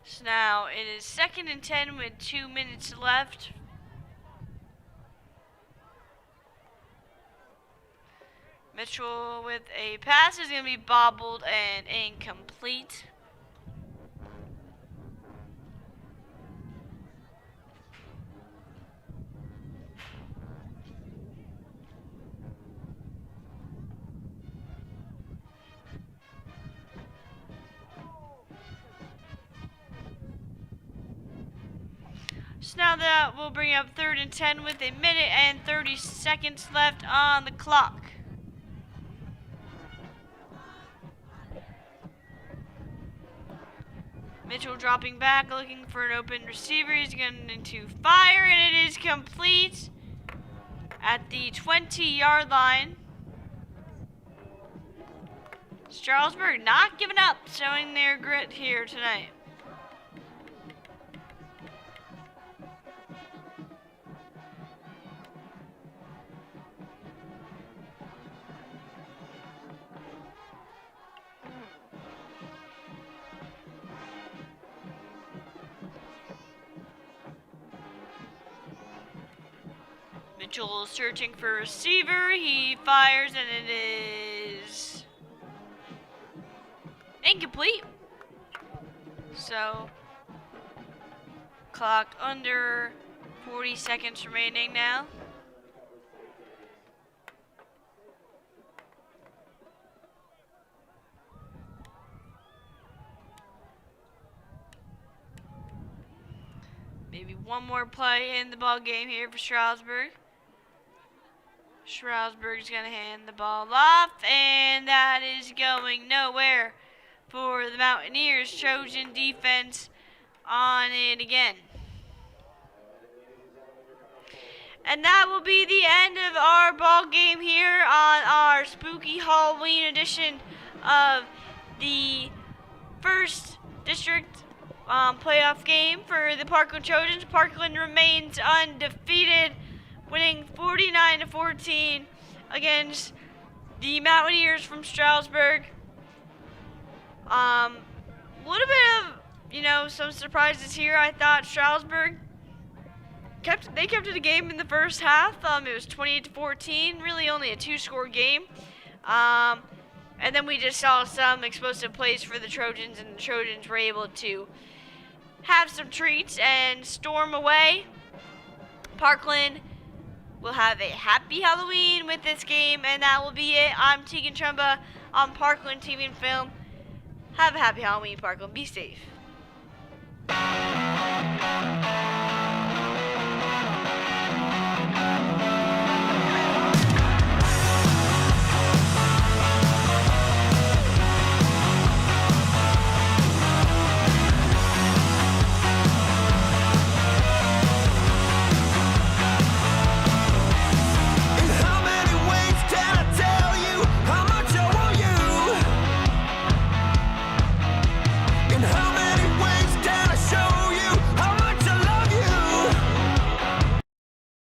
So now it is 2nd and 10 with 2 minutes left. Mitchell with a pass is going to be bobbled and incomplete. So now that will bring up 3rd and 10 with 1 minute and 30 seconds left on the clock. Mitchell dropping back, looking for an open receiver. He's going to fire, and it is complete at the 20-yard line. Stroudsburg not giving up, showing their grit here tonight. Mitchell searching for a receiver. He fires, and it is incomplete. So, clock under 40 seconds remaining now. Maybe one more play in the ball game here for Stroudsburg. Stroudsburg's going to hand the ball off, and that is going nowhere for the Mountaineers. Trojan defense on it again. And that will be the end of our ball game here on our spooky Halloween edition of the first district playoff game for the Parkland Trojans. Parkland remains undefeated, winning 49-14 against the Mountaineers from Stroudsburg. A little bit of, some surprises here. I thought Stroudsburg kept it a game in the first half. It was 28-14, really only a 2-score game. And then we just saw some explosive plays for the Trojans, and the Trojans were able to have some treats and storm away. Parkland will have a happy Halloween with this game, and that will be it. I'm Tegan Trumba on Parkland TV Film. Have a happy Halloween, Parkland. Be safe.